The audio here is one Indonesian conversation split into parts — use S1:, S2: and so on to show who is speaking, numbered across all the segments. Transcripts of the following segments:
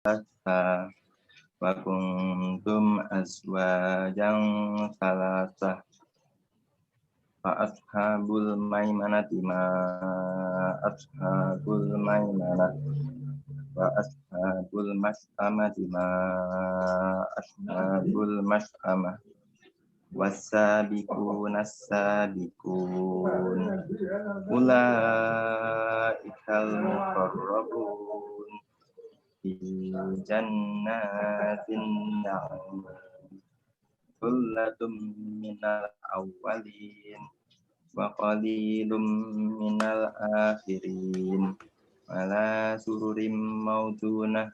S1: wa kuntum azwajan salasah fa ashabul maimanati ma ashabul maimanah wa ashabul mas'amati ma ashabul mas'amah was-sabiquna as-sabiqun ulaikal muqarrabun fi jannatin na'im thullatun minal awwalin wa qalilum minal akhirin ala sururim maudunah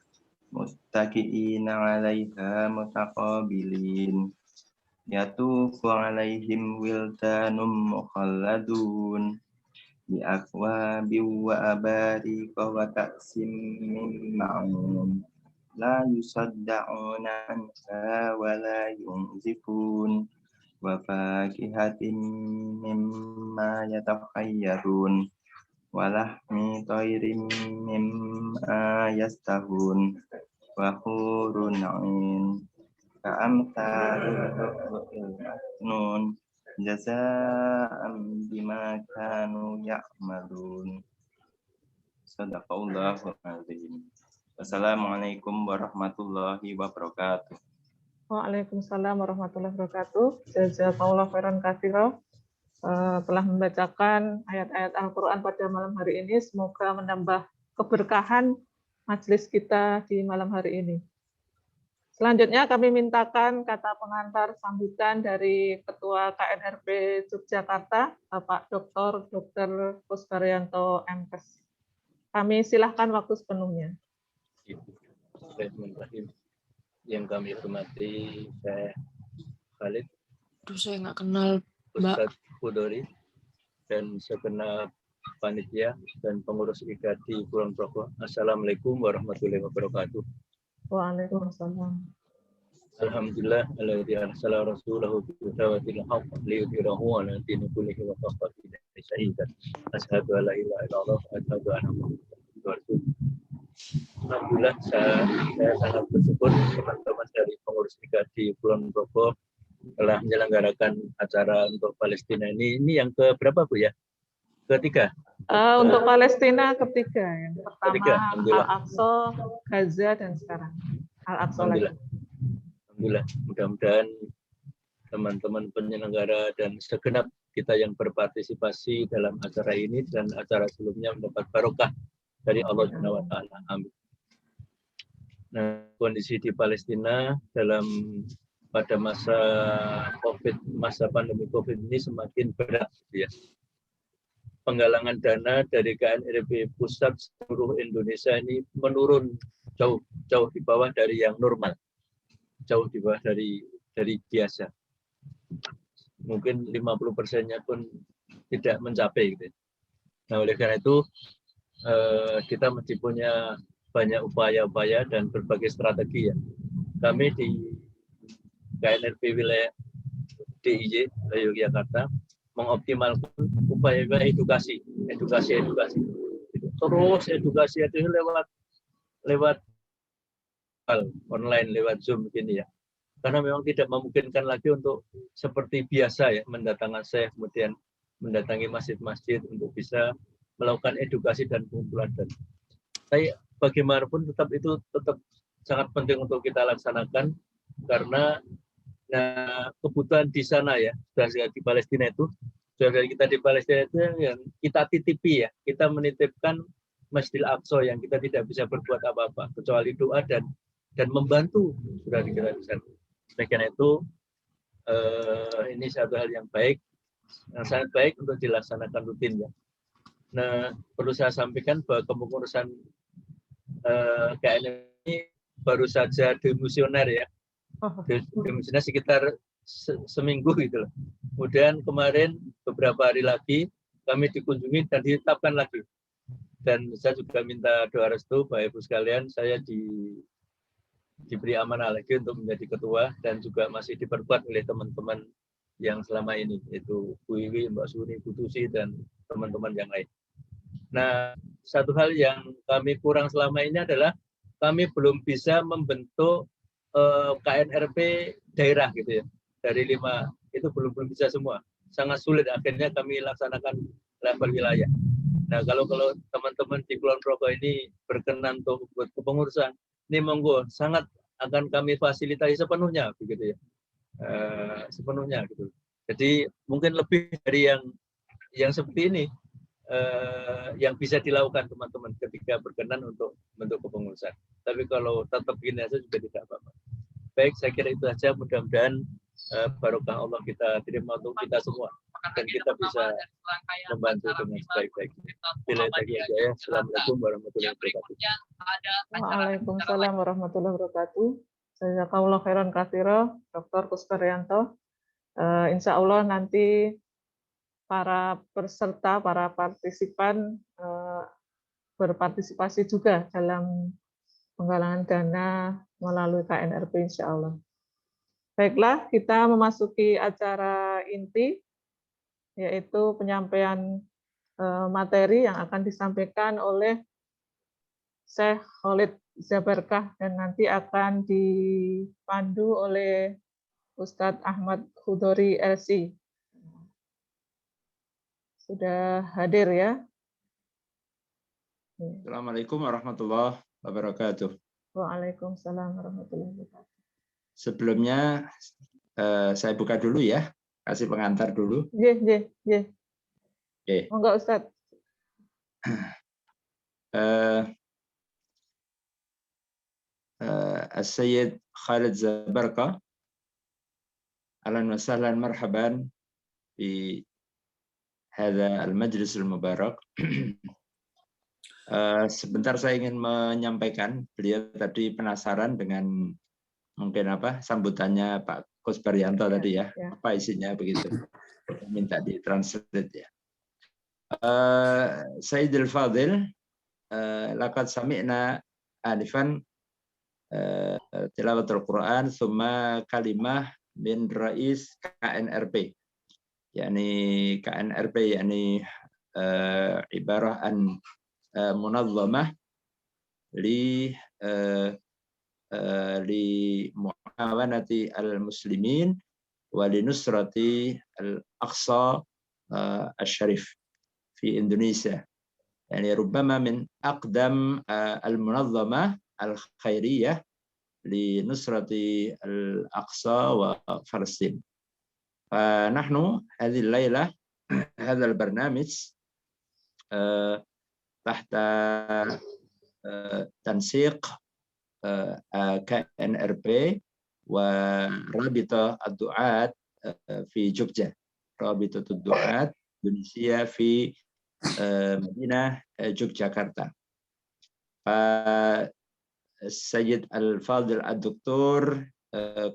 S1: muttaqiina 'alaiha mutaqabilin yatufu 'alaihim wildanum mukhalladun bi akwabin wa abariqa wa ka'sim min ma'un la yusaddauna anha wa la yunzifun wa fakihatin mimma yatakhayyarun wa lahmi tayrin mimma yastahun wa hurun 'ain ka'amsalil lu'lu'il maknun jazaa'an bima kanu ya'malun. Shadaqallahul azim. Wassalamualaikum warahmatullahi wabarakatuh.
S2: Waalaikumsalam warahmatullahi wabarakatuh. Jazakallahu khairan katsiran. Telah membacakan ayat-ayat Al-Quran pada malam hari ini. Semoga menambah keberkahan majelis kita di malam hari ini. Selanjutnya kami mintakan kata pengantar sambutan dari Ketua KNRP Yogyakarta, Bapak Dr. Kusbaryanto MPes. Kami silahkan waktu sepenuhnya.
S3: Yang kami hormati saya Khalid,
S4: saya nggak kenal Mbak
S3: Ustadz Budori, dan segenap panitia dan pengurus IKADI Kulon Progo. Assalamualaikum warahmatullahi wabarakatuh.
S2: Waalaikumsalam.
S3: Alhamdulillah alladzi arsala rasulahu bil huda haqq liyudhhirahu 'ala dini kullihi wa kafa billahi shahidan. Asyhadu an la ilaha illallah wa asyhadu anna Muhammadan rasulullah. Alhamdulillah saya sangat bersyukur teman-teman dari pengurus IKADI Kulon Progo telah menyelenggarakan acara untuk Palestina ini. Ini yang keberapa Bu ya? Ketiga.
S2: Untuk Palestina ketiga, yang pertama
S3: Al-Aqsa,
S2: Gaza, dan sekarang Al-Aqsa lagi.
S3: Alhamdulillah, mudah-mudahan teman-teman penyelenggara dan segenap kita yang berpartisipasi dalam acara ini dan acara sebelumnya mendapat barokah dari Allah Subhanahu wa taala. Amin. Nah, kondisi di Palestina pada masa pandemi Covid ini semakin berat ya. Penggalangan dana dari KNRP pusat seluruh Indonesia ini menurun jauh di bawah dari yang normal, jauh di bawah dari biasa. Mungkin 50%-nya pun tidak mencapai gitu. Nah, oleh karena itu kita mesti punya banyak upaya-upaya dan berbagai strategi ya. Kami di KNRP wilayah DIY Yogyakarta mengoptimalkan upaya edukasi. Terus edukasi itu lewat online, lewat Zoom begini ya. Karena memang tidak memungkinkan lagi untuk seperti biasa ya, mendatangkan saya kemudian mendatangi masjid-masjid untuk bisa melakukan edukasi dan pengumpulan dana. Tapi bagaimanapun itu tetap sangat penting untuk kita laksanakan karena kebutuhan di sana ya, sudah di Palestina itu, saudara kita di Palestina itu yang kita titipi ya, kita menitipkan Masjidil Aqsa yang kita tidak bisa berbuat apa-apa kecuali doa dan membantu saudara kita di sana. Karena itu ini satu hal yang baik, yang sangat baik untuk dilaksanakan rutin ya. Nah, perlu saya sampaikan bahwa kepengurusan KNRP ini baru saja demisioner ya. Demisioner sekitar seminggu gitu loh. Kemudian kemarin beberapa hari lagi kami dikunjungi dan ditetapkan lagi. Dan saya juga minta doa restu Bapak Ibu sekalian, saya diberi amanah lagi untuk menjadi ketua dan juga masih diperkuat oleh teman-teman yang selama ini, yaitu Bu Iwi, Mbak Suni, Bu Tusi, dan teman-teman yang lain. Nah, satu hal yang kami kurang selama ini adalah kami belum bisa membentuk KNRP daerah gitu ya. Dari 5 itu belum bisa semua. Sangat sulit, akhirnya kami laksanakan level wilayah. Nah, kalau teman-teman di Kulon Progo ini berkenan untuk buat kepengurusan, ini monggo, sangat akan kami fasilitasi sepenuhnya begitu ya. Sepenuhnya gitu. Jadi mungkin lebih dari yang seperti ini yang bisa dilakukan teman-teman ketika berkenan untuk bentuk kepengurusan. Tapi kalau tetap gini aja juga tidak apa-apa. Baik, saya kira itu saja. Mudah-mudahan barokah Allah kita terima untuk kita semua dan kita bisa membantu dengan sebaik-baiknya. Assalamualaikum warahmatullahi wabarakatuh.
S2: Waalaikumsalam warahmatullahi wabarakatuh. Jazakallahu khairan katsira, Dr. Kusparyanto. Insya Allah nanti para peserta, para partisipan berpartisipasi juga dalam penggalangan dana melalui KNRP insya Allah. Baiklah, kita memasuki acara inti, yaitu penyampaian materi yang akan disampaikan oleh Syekh Khalid Zabarkah dan nanti akan dipandu oleh Ustadz Ahmad Khudori LC. Sudah hadir ya.
S5: Assalamualaikum warahmatullahi wabarakatuh.
S2: Waalaikumsalam warahmatullahi wabarakatuh.
S5: Sebelumnya saya buka dulu ya, kasih pengantar dulu.
S2: Ye.
S5: Oke.
S2: Monggo Ustadz.
S5: As-Sayyid Khalid Zabarkah. Ahlan wa sahlan marhaban di hadza al-majlis al-mubarak. Sebentar saya ingin menyampaikan, beliau tadi penasaran dengan mungkin sambutannya Pak Kusparyanto tadi ya, apa isinya begitu. Minta ditranslate ya. Sayyidil Fadil, laqad sami'na anifan tilawatul Quran thumma kalimah min rais KNRP. Yani KNRP yani ibarah an munazzamah li muawanati al-muslimin wa li nusrati al-Aqsa al-Sharif fi Indonesia. Yani rubbama min aqdam al-munazzamah al-khairiyah li nusrati al-Aqsa wa Palestin. فنحن هذه الليلة هذا البرنامج تحت تنسيق KNRP ورابطة الدعاة في جوجا، رابطة الدعاة Indonesia في مدينة جوجاكرتا. السيد الفاضل الدكتور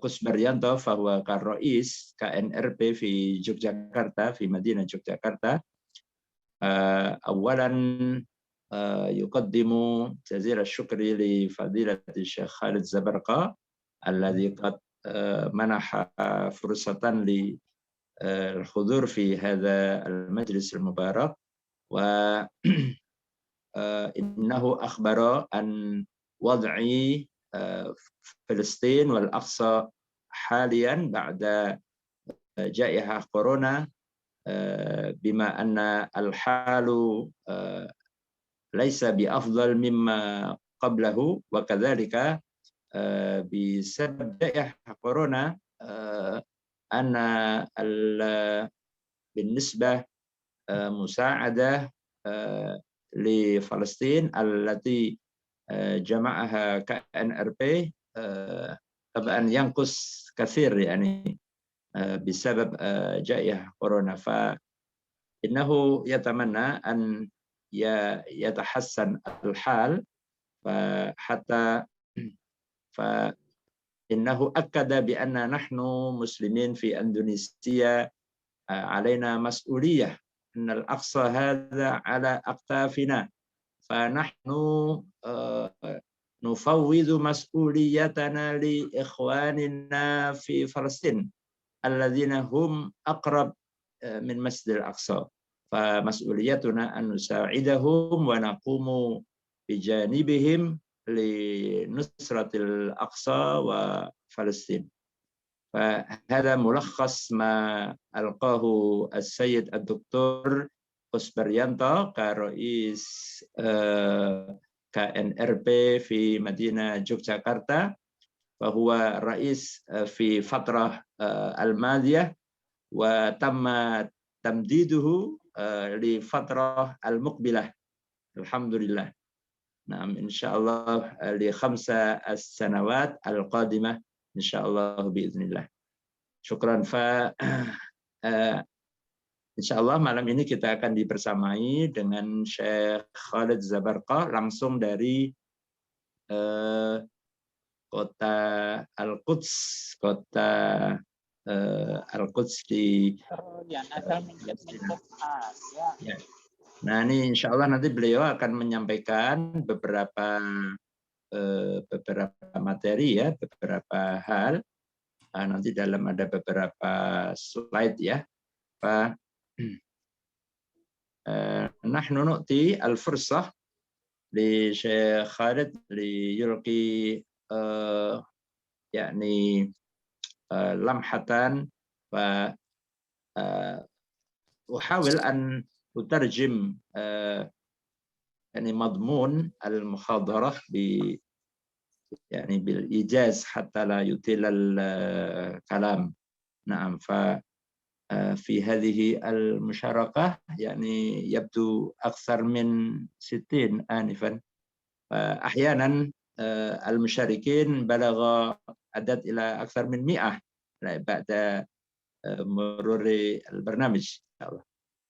S5: Kusparyanto فهو كرئيس KNRP في جوجاكرتا في مدينة جوجاكرتا. أولا يقدم جزيل الشكر لفضيلة الشيخ خالد زبرقة الذي قد منح فرصة للحضور في هذا المجلس المبارك، وإنه أخبر عن وضع فلسطين والأقصى حاليا بعد جائحة كورونا، بما أن الحال ليس بأفضل مما قبله، وكذلك بسبب جائحة كورونا أن بالنسبة مساعدة لفلسطين التي جمعها KNRP طبعا ينقص كثير يعني بسبب جائحة كورونا، فإنه يتمنى أن يتحسن الحال فإنه أكد بأن نحن مسلمين في إندونيسيا علينا مسؤولية، أن الأقصى هذا على أكتافنا، فنحن نفوض مسؤوليتنا لإخواننا في فلسطين الذين هم أقرب من مسجد الأقصى، فمسؤوليتنا أن نساعدهم ونقوم بجانبهم لنصرة الأقصى وفلسطين. فهذا ملخص ما ألقاه السيد الدكتور Kusberyanto كرئيس KNRP في مدينة يوغياكرتا، فهو رئيس في فترة الماضية وتم تمديده لفترة المقبلة الحمد لله. نعم إن شاء الله ل5 السنوات القادمة إن شاء الله بإذن الله. Syukran. Insya Allah malam ini kita akan dibersamai dengan Syekh Khalid Zabarqah langsung dari kota Al-Quds, Al-Quds di ya. Nah ini insya Allah nanti beliau akan menyampaikan beberapa materi ya, beberapa hal. Nanti dalam ada beberapa slide ya. Pak نحن نؤتي الفرصة لشيخ خالد ليلقي يعني لمحة وأحاول أن أترجم يعني مضمون المحاضرة يعني بالإيجاز حتى لا يطيل الكلام. نعم في هذه المشاركة يعني يبدو أكثر من 60 آنفا. أحيانا المشاركين بلغ عدد إلى أكثر من 100 بعد مرور البرنامج.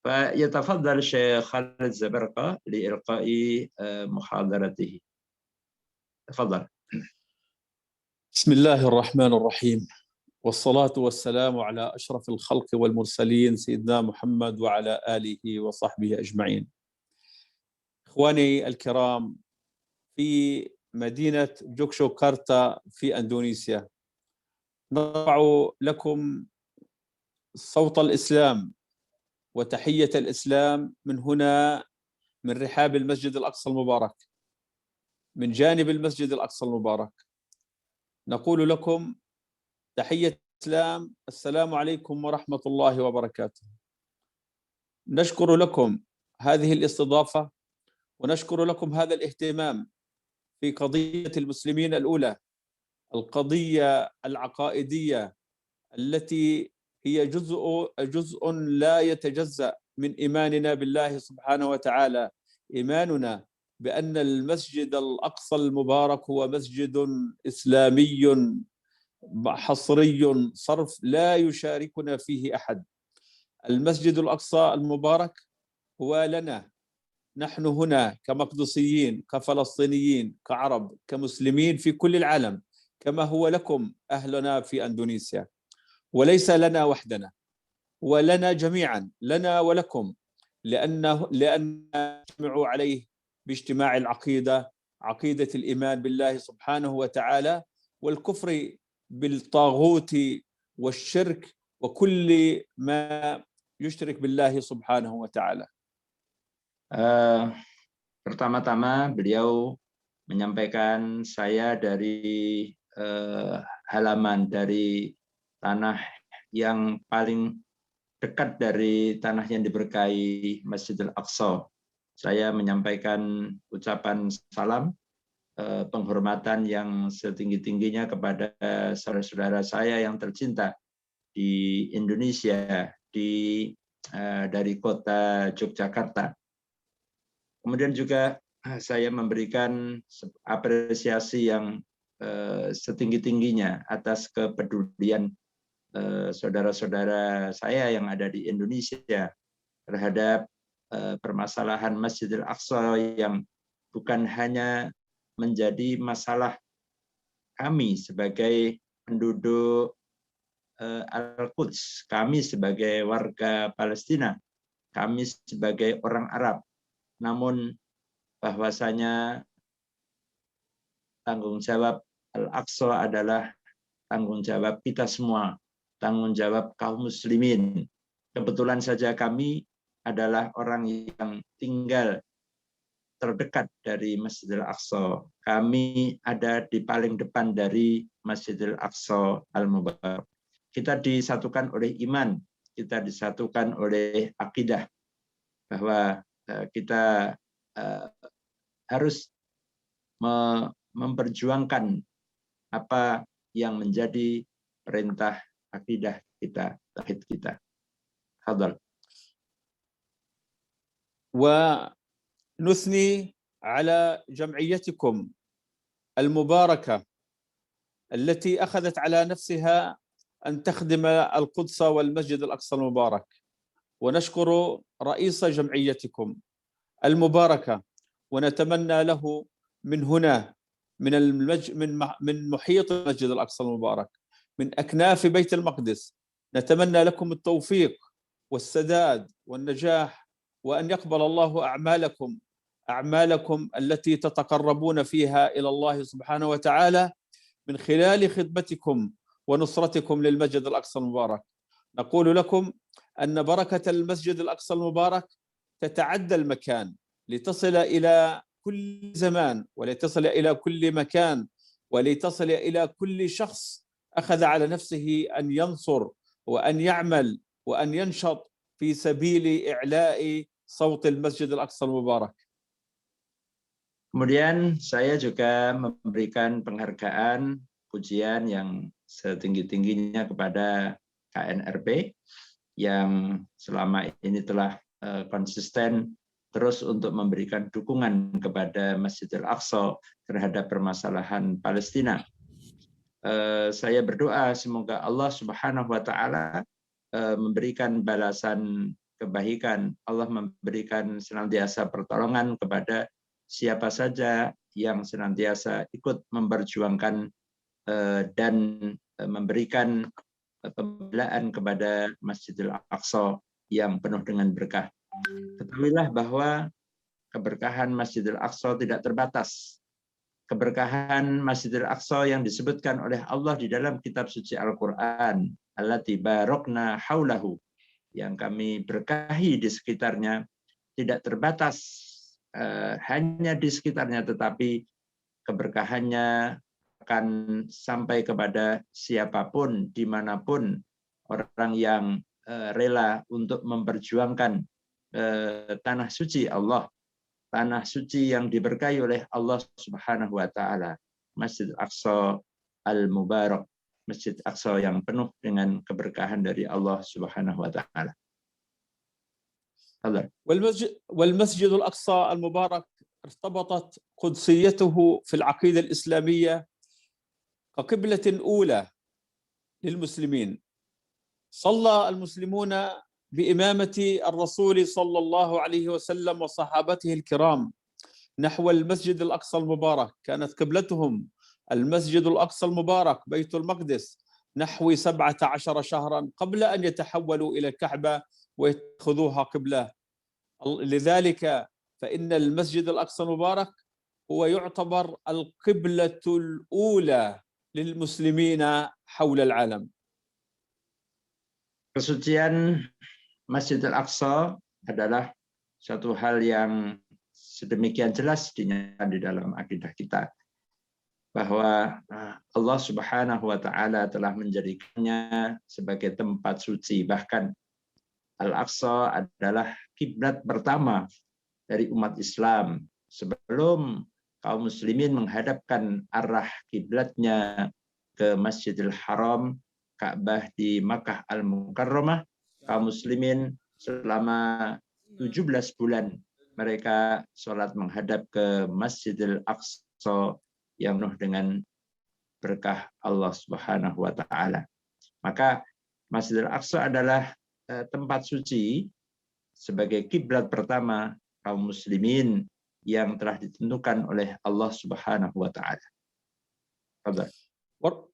S5: فيتفضل الشيخ خالد زبرقة لإلقاء محاضرته. تفضل.
S6: بسم الله الرحمن الرحيم، والصلاة والسلام على أشرف الخلق والمرسلين سيدنا محمد وعلى آله وصحبه أجمعين. إخواني الكرام، في مدينة يوغياكرتا في أندونيسيا نرفع لكم صوت الإسلام وتحية الإسلام من هنا، من رحاب المسجد الأقصى المبارك، من جانب المسجد الأقصى المبارك. نقول لكم تحية الإسلام، السلام عليكم ورحمة الله وبركاته. نشكر لكم هذه الاستضافة ونشكر لكم هذا الاهتمام في قضية المسلمين الأولى، القضية العقائدية التي هي جزء لا يتجزأ من إيماننا بالله سبحانه وتعالى، إيماننا بأن المسجد الأقصى المبارك هو مسجد إسلامي حصري صرف لا يشاركنا فيه أحد. المسجد الأقصى المبارك هو لنا نحن هنا كمقدسيين، كفلسطينيين، كعرب، كمسلمين في كل العالم، كما هو لكم أهلنا في أندونيسيا، وليس لنا وحدنا، ولنا جميعا، لنا ولكم، لأن نجتمع عليه باجتماع العقيدة، عقيدة الإيمان بالله سبحانه وتعالى، والكفر بالطاغوت والشرك وكل ما يشرك بالله سبحانه وتعالى.
S5: Pertama-tama beliau menyampaikan saya dari halaman dari tanah yang paling dekat dari tanah yang diberkahi Masjidil Aqsa. Saya menyampaikan ucapan salam penghormatan yang setinggi-tingginya kepada saudara-saudara saya yang tercinta di Indonesia, dari kota Yogyakarta. Kemudian juga saya memberikan apresiasi yang setinggi-tingginya atas kepedulian saudara-saudara saya yang ada di Indonesia terhadap permasalahan Masjidil Aqsa yang bukan hanya menjadi masalah kami sebagai penduduk Al-Quds, kami sebagai warga Palestina, kami sebagai orang Arab, namun bahwasanya tanggung jawab Al-Aqsa adalah tanggung jawab kita semua, tanggung jawab kaum muslimin. Kebetulan saja kami adalah orang yang tinggal terdekat dari Masjidil Aqsa. kami ada di paling depan dari Masjidil Aqsa Al-Mubarak. Kita disatukan oleh iman, kita disatukan oleh akidah, bahwa kita harus memperjuangkan apa yang menjadi perintah akidah kita, tauhid kita. Tafadhal.
S6: ونثني على جمعيتكم المباركة التي أخذت على نفسها أن تخدم القدس والمسجد الأقصى المبارك، ونشكر رئيس جمعيتكم المباركة، ونتمنى له من هنا من محيط المسجد الأقصى المبارك، من أكناف بيت المقدس، نتمنى لكم التوفيق والسداد والنجاح، وأن يقبل الله أعمالكم التي تتقربون فيها إلى الله سبحانه وتعالى من خلال خدمتكم ونصرتكم للمسجد الأقصى المبارك. نقول لكم أن بركة المسجد الأقصى المبارك تتعدى المكان لتصل إلى كل زمان، ولتصل إلى كل مكان، ولتصل إلى كل شخص أخذ على نفسه أن ينصر وأن يعمل وأن ينشط في سبيل إعلاء صوت المسجد الأقصى المبارك.
S5: Kemudian saya juga memberikan penghargaan, pujian yang setinggi-tingginya kepada KNRB yang selama ini telah konsisten terus untuk memberikan dukungan kepada Masjidil Aqsa terhadap permasalahan Palestina. Saya berdoa semoga Allah Subhanahu wa taala memberikan balasan kebaikan, Allah memberikan senantiasa pertolongan kepada siapa saja yang senantiasa ikut memperjuangkan dan memberikan pembelaan kepada Masjidil Aqsa yang penuh dengan berkah. Ketahuilah bahwa keberkahan Masjidil Aqsa tidak terbatas. Keberkahan Masjidil Aqsa yang disebutkan oleh Allah di dalam kitab suci Al-Quran, allati barokna haulahu, yang kami berkahi di sekitarnya, tidak terbatas hanya di sekitarnya, tetapi keberkahannya akan sampai kepada siapapun, dimanapun orang yang rela untuk memperjuangkan tanah suci Allah, tanah suci yang diberkahi oleh Allah Subhanahu wa taala, Masjid Aqsa Al-Mubarak, Masjid Aqsa yang penuh dengan keberkahan dari Allah Subhanahu wa taala.
S6: والمسجد الأقصى المبارك ارتبطت قدسيته في العقيدة الإسلامية كقبلة أولى للمسلمين. صلى المسلمون بإمامة الرسول صلى الله عليه وسلم وصحابته الكرام نحو المسجد الأقصى المبارك، كانت قبلتهم المسجد الأقصى المبارك بيت المقدس نحو 17 شهرا قبل أن يتحولوا إلى الكعبة ويتخذوها قبلة. لذلك فإن المسجد الأقصى المبارك هو يعتبر القبلة الأولى للمسلمين حول العالم.
S5: Kesucian Masjidil Aqsa adalah satu hal yang sedemikian jelas dinyatakan di dalam akidah kita, bahwa Allah Subhanahu wa taala telah menjadikannya sebagai tempat suci. Bahkan Al-Aqsa adalah kiblat pertama dari umat Islam sebelum kaum muslimin menghadapkan arah kiblatnya ke Masjidil Haram, Ka'bah di Makkah Al-Mukarramah. Kaum muslimin selama 17 bulan mereka sholat menghadap ke Masjidil Aqsa yang penuh dengan berkah Allah Subhanahu wa taala. Maka Masjidil Aqsa adalah tempat suci sebagai kiblat pertama kaum muslimin yang telah ditentukan oleh Allah Subhanahu wa taala.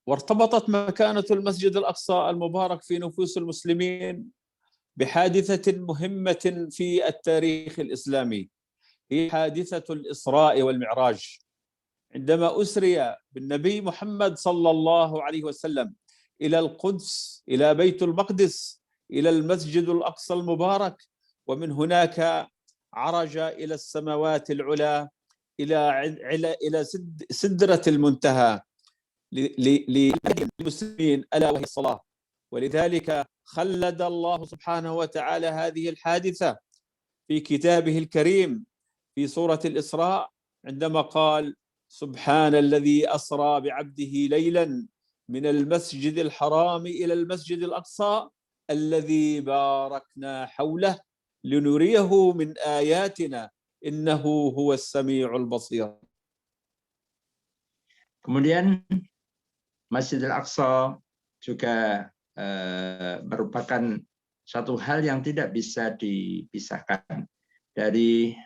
S6: وارتبطت مكانة المسجد الأقصى المبارك في نفوس المسلمين بحادثة مهمة في التاريخ الإسلامي، هي حادثة الإسراء والمعراج، عندما أسري بالنبي محمد صلى الله عليه وسلم إلى القدس، إلى بيت المقدس، إلى المسجد الأقصى المبارك، ومن هناك عرج إلى السماوات العلى إلى سدرة المنتهى للمسلمين ألا وهي الصلاة. ولذلك خلد الله سبحانه وتعالى هذه الحادثة في كتابه الكريم في سورة الإسراء عندما قال: سبحان الذي أسرى بعبده ليلا من المسجد الحرام إلى المسجد الأقصى الذي باركنا حوله لنريه من آياتنا إنه هو السميع البصير.
S5: Kemudian Masjidil Aqsa juga merupakan satu hal yang tidak bisa dipisahkan dari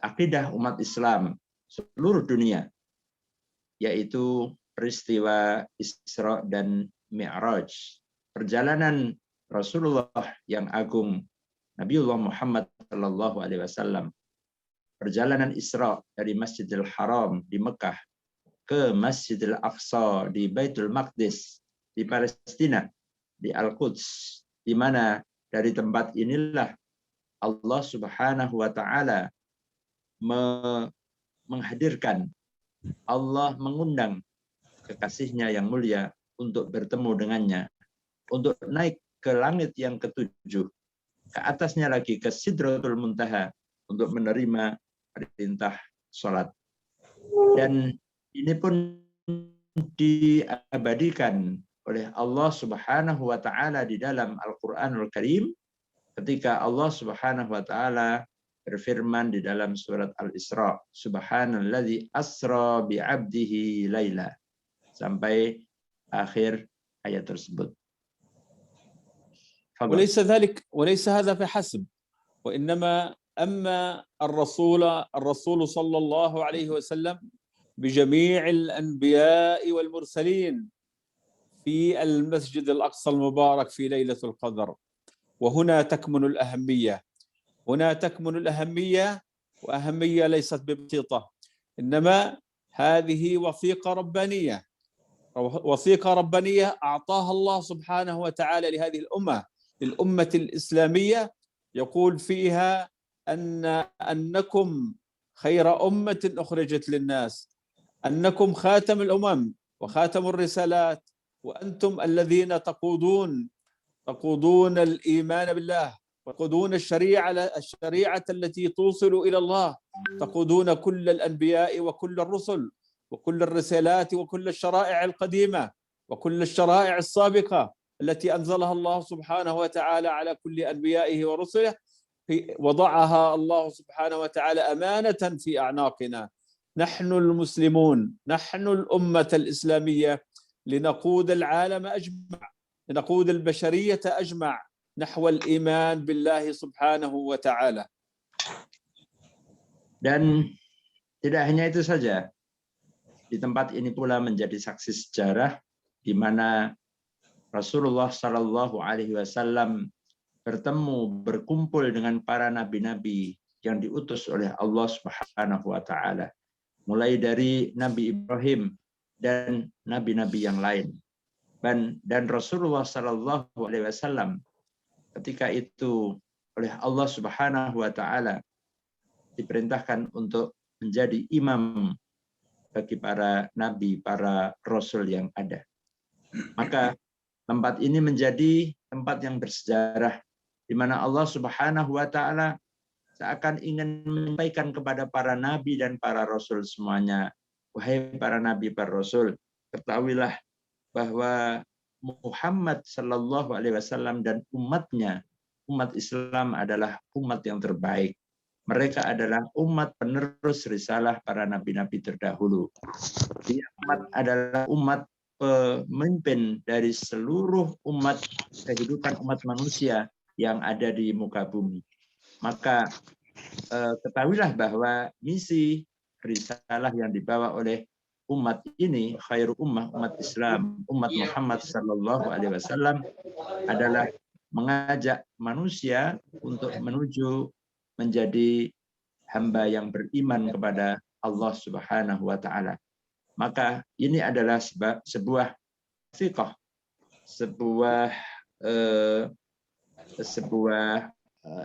S5: akidah umat Islam seluruh dunia, yaitu peristiwa Isra dan Mi'raj, perjalanan Rasulullah yang agung, Nabiullah Muhammad sallallahu alaihi wasallam, perjalanan Isra dari Masjidil Haram di Mekah ke Masjidil Aqsa di Baitul Maqdis di Palestina, di Al-Quds, di mana dari tempat inilah Allah Subhanahu wa taala menghadirkan, Allah mengundang kekasihnya yang mulia untuk bertemu dengannya, untuk naik ke langit yang ketujuh, ke atasnya lagi ke Sidratul Muntaha untuk menerima perintah sholat. Dan ini pun diabadikan oleh Allah Subhanahu wa taala di dalam Al-Qur'anul Karim ketika Allah Subhanahu wa taala berfirman di dalam surat Al-Isra, Subhanalladzi asra bi 'abdihi laila, sampai akhir ayat tersebut.
S6: وليس هذا فحسب، وإنما أما الرسول صلى الله عليه وسلم بجميع الأنبياء والمرسلين في المسجد الأقصى المبارك في ليلة القدر. وهنا تكمن الأهمية، وأهمية ليست ببسيطة، إنما هذه وثيقة ربانية أعطاها الله سبحانه وتعالى لهذه للأمة الإسلامية، يقول فيها أنكم خير أمة أخرجت للناس، أنكم خاتم الأمم وخاتم الرسالات، وأنتم الذين تقودون الإيمان بالله، تقودون الشريعة التي توصل إلى الله، تقودون كل الأنبياء وكل الرسل وكل الرسالات وكل الشرائع القديمة وكل الشرائع السابقة التي أنزلها الله سبحانه وتعالى على كل أنبيائه ورسله، وضعها الله سبحانه وتعالى أمانة في أعناقنا نحن المسلمون، نحن الأمة الإسلامية، لنقود العالم أجمع، لنقود البشرية أجمع نحو الإيمان بالله سبحانه وتعالى.
S5: Dan tidak hanya itu saja, di tempat ini pula menjadi saksi sejarah di mana Rasulullah Shallallahu Alaihi Wasallam berkumpul dengan para nabi-nabi yang diutus oleh Allah Subhanahu Wa Taala, mulai dari Nabi Ibrahim dan nabi-nabi yang lain. Dan Rasulullah Shallallahu Alaihi Wasallam ketika itu oleh Allah Subhanahu Wa Taala diperintahkan untuk menjadi imam bagi para nabi, para rasul yang ada. Maka tempat ini menjadi tempat yang bersejarah di mana Allah Subhanahu wa taala seakan ingin menyampaikan kepada para nabi dan para rasul semuanya, wahai para nabi, para rasul, ketahuilah bahwa Muhammad sallallahu alaihi wasallam dan umatnya, umat Islam adalah umat yang terbaik. Mereka adalah umat penerus risalah para nabi-nabi terdahulu. Dia adalah umat pemimpin dari seluruh umat kehidupan umat manusia yang ada di muka bumi. Maka ketahuilah bahwa misi risalah yang dibawa oleh umat ini, khairu ummah, umat Islam, umat Muhammad sallallahu alaihi wasallam, adalah mengajak manusia untuk menuju menjadi hamba yang beriman kepada Allah Subhanahu wa taala. Maka ini adalah sebuah fiqh,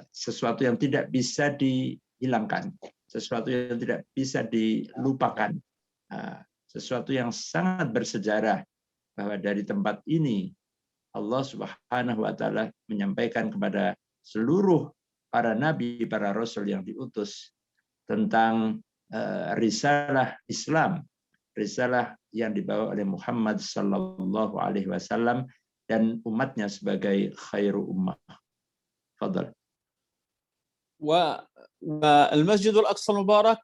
S5: sesuatu yang tidak bisa dihilangkan, sesuatu yang tidak bisa dilupakan, sesuatu yang sangat bersejarah, bahwa dari tempat ini Allah Subhanahu wa Ta'ala menyampaikan kepada seluruh para nabi, para rasul yang diutus tentang risalah Islam, risalah yang dibawa oleh Muhammad sallallahu alaihi wasallam dan umatnya sebagai khairu ummah. Fadhal.
S6: والمسجد الأقصى المبارك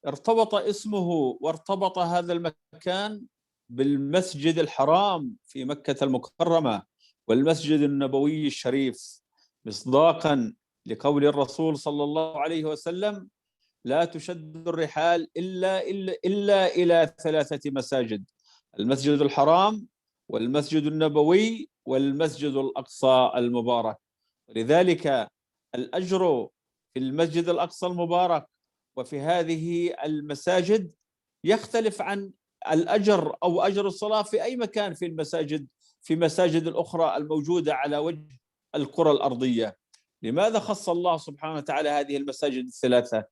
S6: ارتبط اسمه وارتبط هذا المكان بالمسجد الحرام في مكة المكرمة والمسجد النبوي الشريف، مصداقا لقول الرسول صلى الله عليه وسلم: لا تشد الرحال إلا إلى 3 مساجد: المسجد الحرام والمسجد النبوي والمسجد الأقصى المبارك. ولذلك الأجر في المسجد الأقصى المبارك وفي هذه المساجد يختلف عن الأجر أو أجر الصلاة في أي مكان في مساجد الأخرى الموجودة على وجه الكرة الأرضية. لماذا خص الله سبحانه وتعالى هذه المساجد الثلاثة؟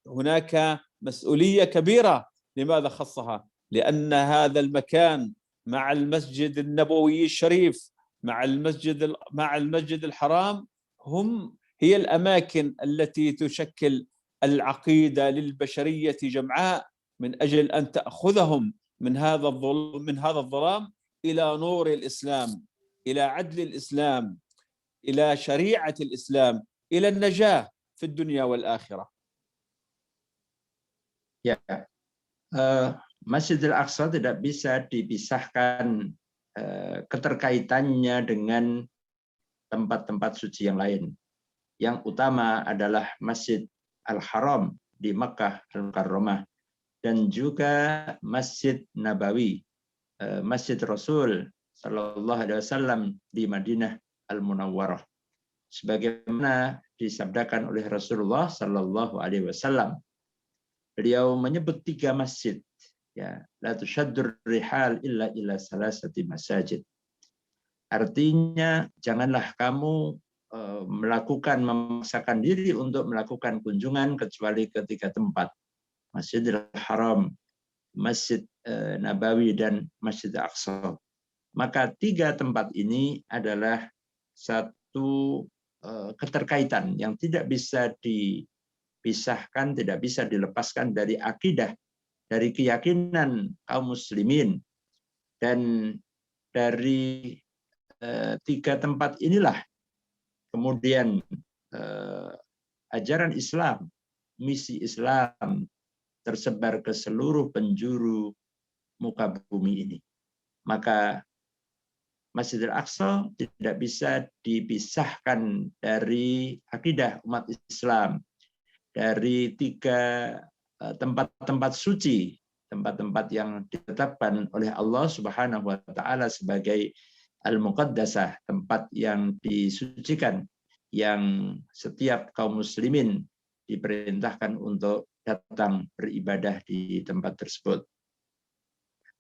S6: هناك مسؤولية كبيرة. لماذا خصها؟ لأن هذا المكان مع المسجد النبوي الشريف مع المسجد الحرام هي الأماكن التي تشكل العقيدة للبشرية جمعاء، من أجل أن تأخذهم من هذا الظلام إلى نور الإسلام، إلى عدل الإسلام، إلى شريعة الإسلام، إلى النجاة في الدنيا والآخرة.
S5: Ya, Masjidil Aqsa tidak bisa dipisahkan keterkaitannya dengan tempat-tempat suci yang lain. Yang utama adalah Masjid Al-Haram di Makkah Al-Mukarramah dan juga Masjid Nabawi, Masjid Rasul Sallallahu Alaihi Wasallam di Madinah Al-Munawwarah. Sebagaimana disabdakan oleh Rasulullah Sallallahu Alaihi Wasallam, beliau menyebut 3 masjid. Ya, la tushaddur rihal illa ila 3 masajid. Artinya janganlah kamu memaksakan diri untuk melakukan kunjungan kecuali ke 3 tempat: Masjidil Haram, Masjid Nabawi, dan Masjid Aqsa. Maka 3 tempat ini adalah satu keterkaitan yang tidak bisa dipisahkan, tidak bisa dilepaskan dari akidah, dari keyakinan kaum muslimin. Dan dari 3 tempat inilah kemudian ajaran Islam, misi Islam tersebar ke seluruh penjuru muka bumi ini. Maka Masjidil Aqsa tidak bisa dipisahkan dari akidah umat Islam, dari 3 tempat-tempat suci, tempat-tempat yang ditetapkan oleh Allah Subhanahu wa Ta'ala sebagai Al-Muqaddasah, tempat yang disucikan, yang setiap kaum muslimin diperintahkan untuk datang beribadah di tempat tersebut.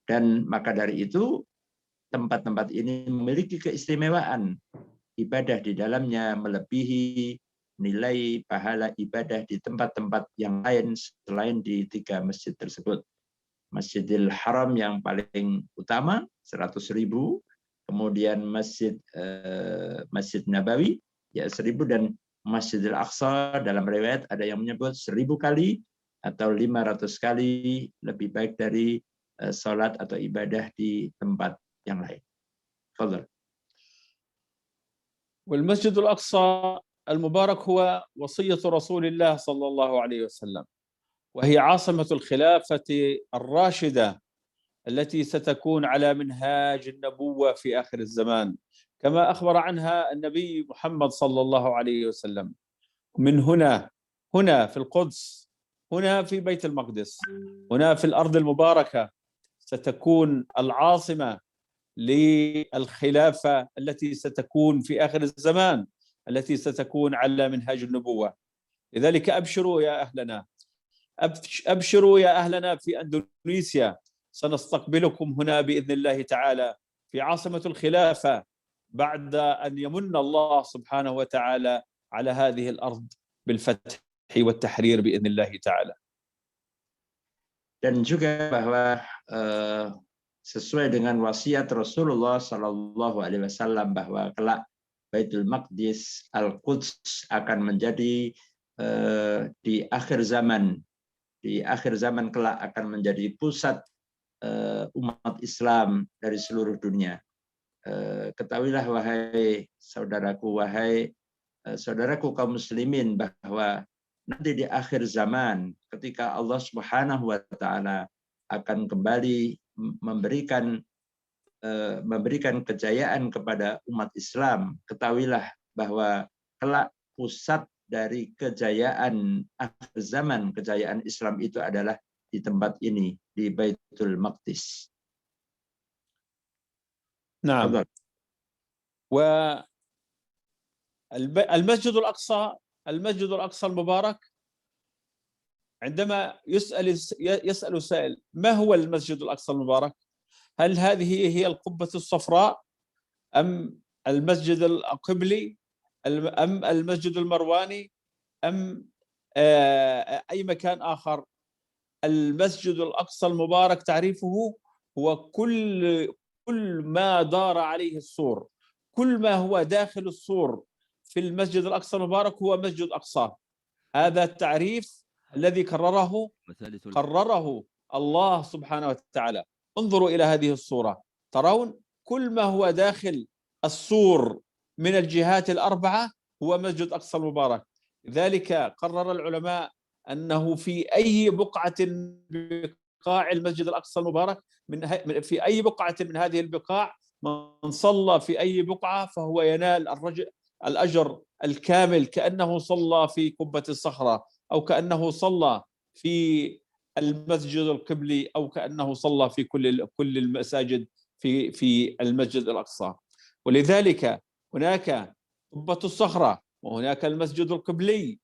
S5: Dan maka dari itu, tempat-tempat ini memiliki keistimewaan. Ibadah di dalamnya melebihi nilai pahala ibadah di tempat-tempat yang lain selain di 3 masjid tersebut. Masjidil Haram yang paling utama 100.000, kemudian Masjid Nabawi ya 1.000, dan Masjidil Aqsa dalam riwayat ada yang menyebut 1.000 kali atau 500 kali lebih baik dari salat atau ibadah di tempat yang lain. Fadhal.
S6: والمسجد الأقصى المبارك هو وصية رسول الله صلى الله عليه وسلم، وهي عاصمة الخلافة الراشدة التي ستكون على منهاج النبوة في آخر الزمان، كما أخبر عنها النبي محمد صلى الله عليه وسلم. من هنا في القدس، هنا في بيت المقدس، هنا في الأرض المباركة ستكون العاصمة للخلافة التي ستكون في آخر الزمان، التي ستكون على منهاج النبوة. لذلك أبشروا يا أهلنا، أبشروا يا أهلنا في أندونيسيا، سنستقبلكم هنا بإذن الله تعالى في عاصمة الخلافة بعد أن يمن الله سبحانه وتعالى على هذه الأرض بالفتح والتحرير بإذن الله تعالى.
S5: Dan juga bahwa sesuai dengan wasiat Rasulullah Shallallahu Alaihi Wasallam bahwa kelak Baitul Maqdis Al-Quds akan menjadi di akhir zaman kelak akan menjadi pusat umat Islam dari seluruh dunia. Ketahuilah wahai saudaraku kaum muslimin bahwa nanti di akhir zaman ketika Allah Subhanahu wa taala akan kembali memberikan kejayaan kepada umat Islam, ketahuilah bahwa kelak pusat dari kejayaan akhir zaman, kejayaan Islam itu adalah di tempat ini, di Baitul Maqdis.
S6: نعم. والمسجد الأقصى المبارك عندما يسأل سائل ما هو المسجد الأقصى المبارك؟ هل هذه هي القبة الصفراء أم المسجد القبلي أم المسجد المرواني أم أي مكان آخر؟ المسجد الأقصى المبارك تعريفه هو كل ما دار عليه السور، كل ما هو داخل السور في المسجد الأقصى المبارك هو مسجد أقصى. هذا التعريف الذي قرره الله سبحانه وتعالى. انظروا إلى هذه الصورة، ترون كل ما هو داخل السور من الجهات الأربعة هو مسجد أقصى المبارك. لذلك قرر العلماء أنه في أي بقعة بقاع المسجد الأقصى المبارك في أي بقعة من هذه البقاع من صلى في أي بقعة فهو ينال الأجر الكامل كأنه صلى في قبة الصخرة أو كأنه صلى في المسجد القبلي أو كأنه صلى في كل المساجد في المسجد الأقصى. ولذلك هناك قبة الصخرة وهناك المسجد القبلي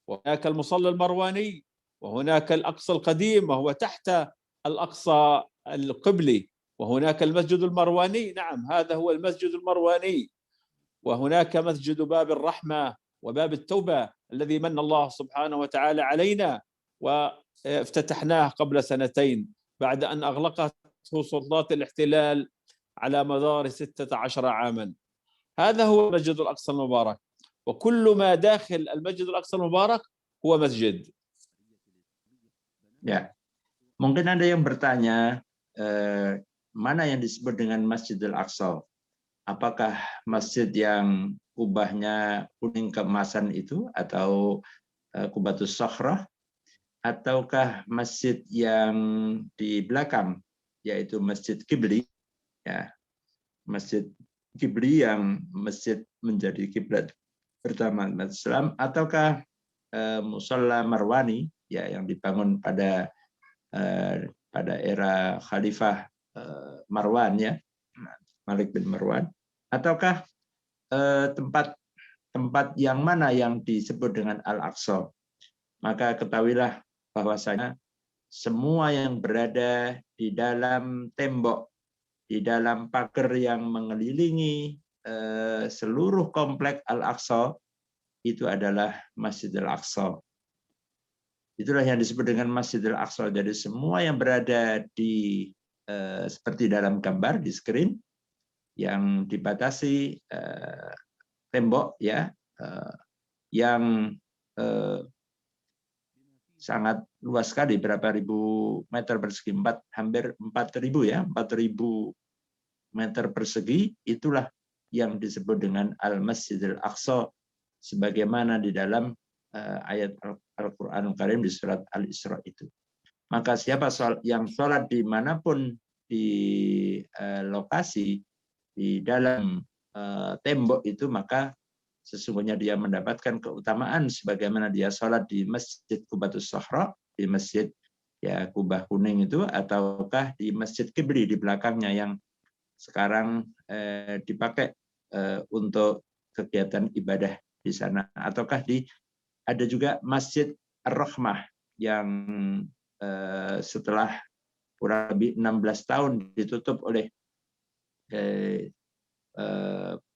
S6: وهناك المصلى المرواني وهناك الأقصى القديم وهو تحت الأقصى القبلي وهناك المسجد المرواني. نعم، هذا هو المسجد المرواني. وهناك مسجد باب الرحمة وباب التوبة الذي من الله سبحانه وتعالى علينا وافتتحناه قبل سنتين بعد أن أغلقته سلطات الاحتلال على مدار 16 عاما. هذا هو المسجد الأقصى المبارك، وكل ما داخل المسجد الأقصى المبارك هو مسجد.
S5: Ya, mungkin ada yang bertanya mana yang disebut dengan Masjidil Aqsa? Apakah masjid yang kubahnya kuning keemasan itu atau Qubatus Sakhrah, ataukah masjid yang di belakang yaitu Masjid Qibli, ya, Masjid Qibli yang masjid menjadi kiblat pertama umat Islam, ataukah Musalla Marwani, ya, yang dibangun pada era Khalifah Marwan, ya, Malik bin Marwan, ataukah tempat yang mana yang disebut dengan Al-Aqsa? Maka ketahuilah bahwasanya semua yang berada di dalam tembok, di dalam pagar yang mengelilingi seluruh komplek Al-Aqsa itu adalah Masjidil Aqsa. Itulah yang disebut dengan Masjidil Aqsa. Jadi semua yang berada di seperti dalam gambar di screen yang dibatasi tembok, ya, yang sangat luas sekali, berapa ribu meter persegi, hampir 4.000, ya, 4.000 meter persegi, itulah yang disebut dengan Al-Masjidil Aqsa sebagaimana di dalam ayat Al-Qur'anul Karim di surat Al-Isra itu. Maka siapa yang sholat dimanapun di lokasi di dalam tembok itu, maka sesungguhnya dia mendapatkan keutamaan sebagaimana dia sholat di Masjid Qubatus Sakhrah, di masjid, ya, kubah kuning itu, ataukah di Masjid Qibli di belakangnya yang sekarang dipakai untuk kegiatan ibadah di sana, ataukah ada juga Masjid Ar-Rahmah yang setelah kurang lebih 16 tahun ditutup oleh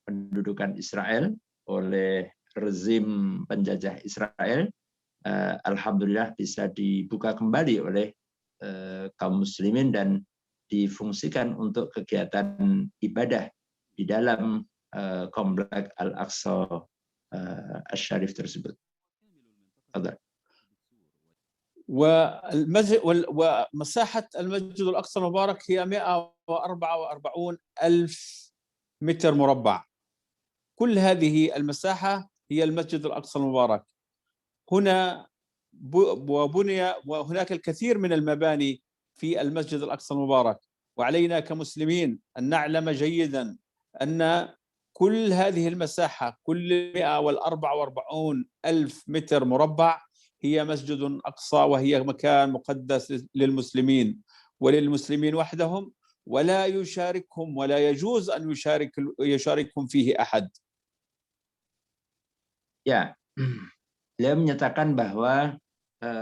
S5: pendudukan Israel, oleh rezim penjajah Israel, alhamdulillah bisa dibuka kembali oleh kaum muslimin dan difungsikan untuk kegiatan ibadah di dalam komplek Al-Aqsa Asy-Syarif tersebut.
S6: ومساحة المسجد الأقصى المبارك هي 144 ألف متر مربع. كل هذه المساحة هي المسجد الأقصى المبارك. هنا وبني وهناك الكثير من المباني في المسجد الأقصى المبارك، وعلينا كمسلمين أن نعلم جيدا أن كل هذه المساحة، كل 144 ألف متر مربع هي مسجد أقصى، وهي مكان مقدس للمسلمين وللمسلمين وحدهم، ولا يشاركهم ولا يجوز أن يشاركهم فيه أحد.
S5: Ya, beliau menyatakan bahwa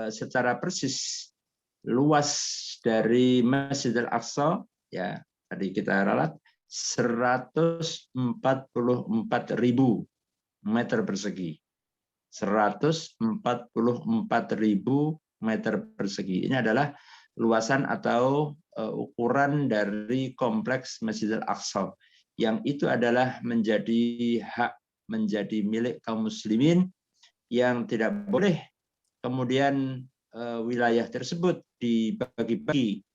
S5: secara persis luas dari Masjidil Aqsa, ya tadi kita ralat 144.000 meter persegi. 144.000 meter persegi. Ini adalah luasan atau ukuran dari kompleks Masjidil Aqsa, yang itu adalah menjadi hak, menjadi milik kaum muslimin, yang tidak boleh kemudian wilayah tersebut dibagi-bagi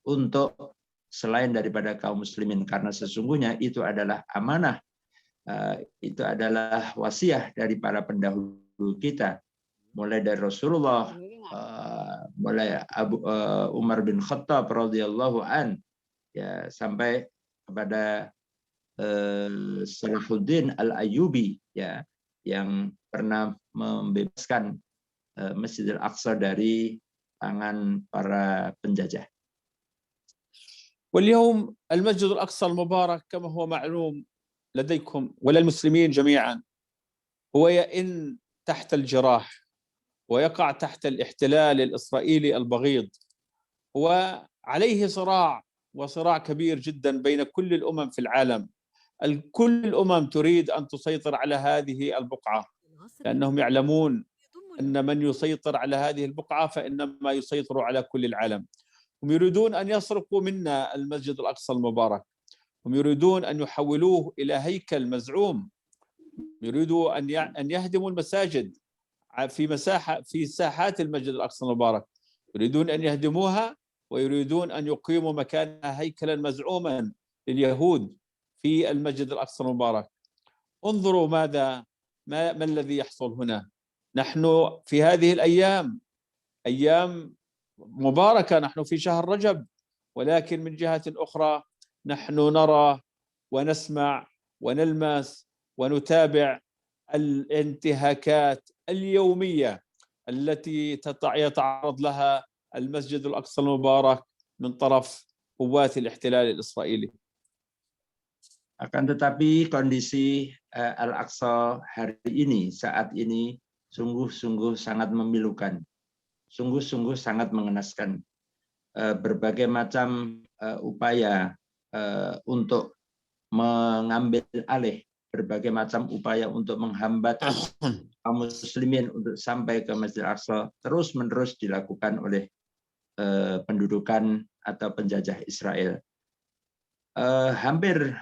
S5: untuk selain daripada kaum muslimin, karena sesungguhnya itu adalah amanah, itu adalah wasiat dari para pendahulu kita, mulai dari Rasulullah, mulai Umar bin Khattab radhiyallahu an, ya sampai kepada Salahuddin Al-Ayyubi, ya, yang pernah membebaskan Masjidil Aqsa dari tangan para penjajah.
S6: واليوم المسجد الأقصى المبارك كما هو معلوم لديكم وللمسلمين جميعا هو يئن تحت الجراح ويقع تحت الاحتلال الإسرائيلي البغيض، وعليه صراع، وصراع كبير جدا بين كل الأمم في العالم. كل الأمم تريد أن تسيطر على هذه البقعة، لأنهم يعلمون أن من يسيطر على هذه البقعة فإنما يسيطر على كل العالم. هم يريدون أن يسرقوا منا المسجد الأقصى المبارك، هم يريدون أن يحولوه إلى هيكل مزعوم، يريدوا أن يهدموا المساجد في ساحات المسجد الأقصى المبارك، يريدون أن يهدموها ويريدون أن يقيموا مكانها هيكلا مزعوما لليهود في المسجد الأقصى المبارك. انظروا ما الذي يحصل هنا. نحن في هذه الأيام أيام مباركة، نحن في شهر رجب، ولكن من جهة أخرى نحن نرى ونسمع ونلمس ونتابع الانتهاكات اليومية التي يتعرض لها المسجد الأقصى المبارك من طرف قوات الاحتلال الإسرائيلي.
S5: Akan tetapi kondisi Al-Aqsa hari ini, saat ini, sungguh-sungguh sangat memilukan, sungguh-sungguh sangat mengenaskan. Berbagai macam upaya untuk mengambil alih, berbagai macam upaya untuk menghambat kaum muslimin untuk sampai ke Masjid Al-Aqsa terus-menerus dilakukan oleh pendudukan atau penjajah Israel. Hampir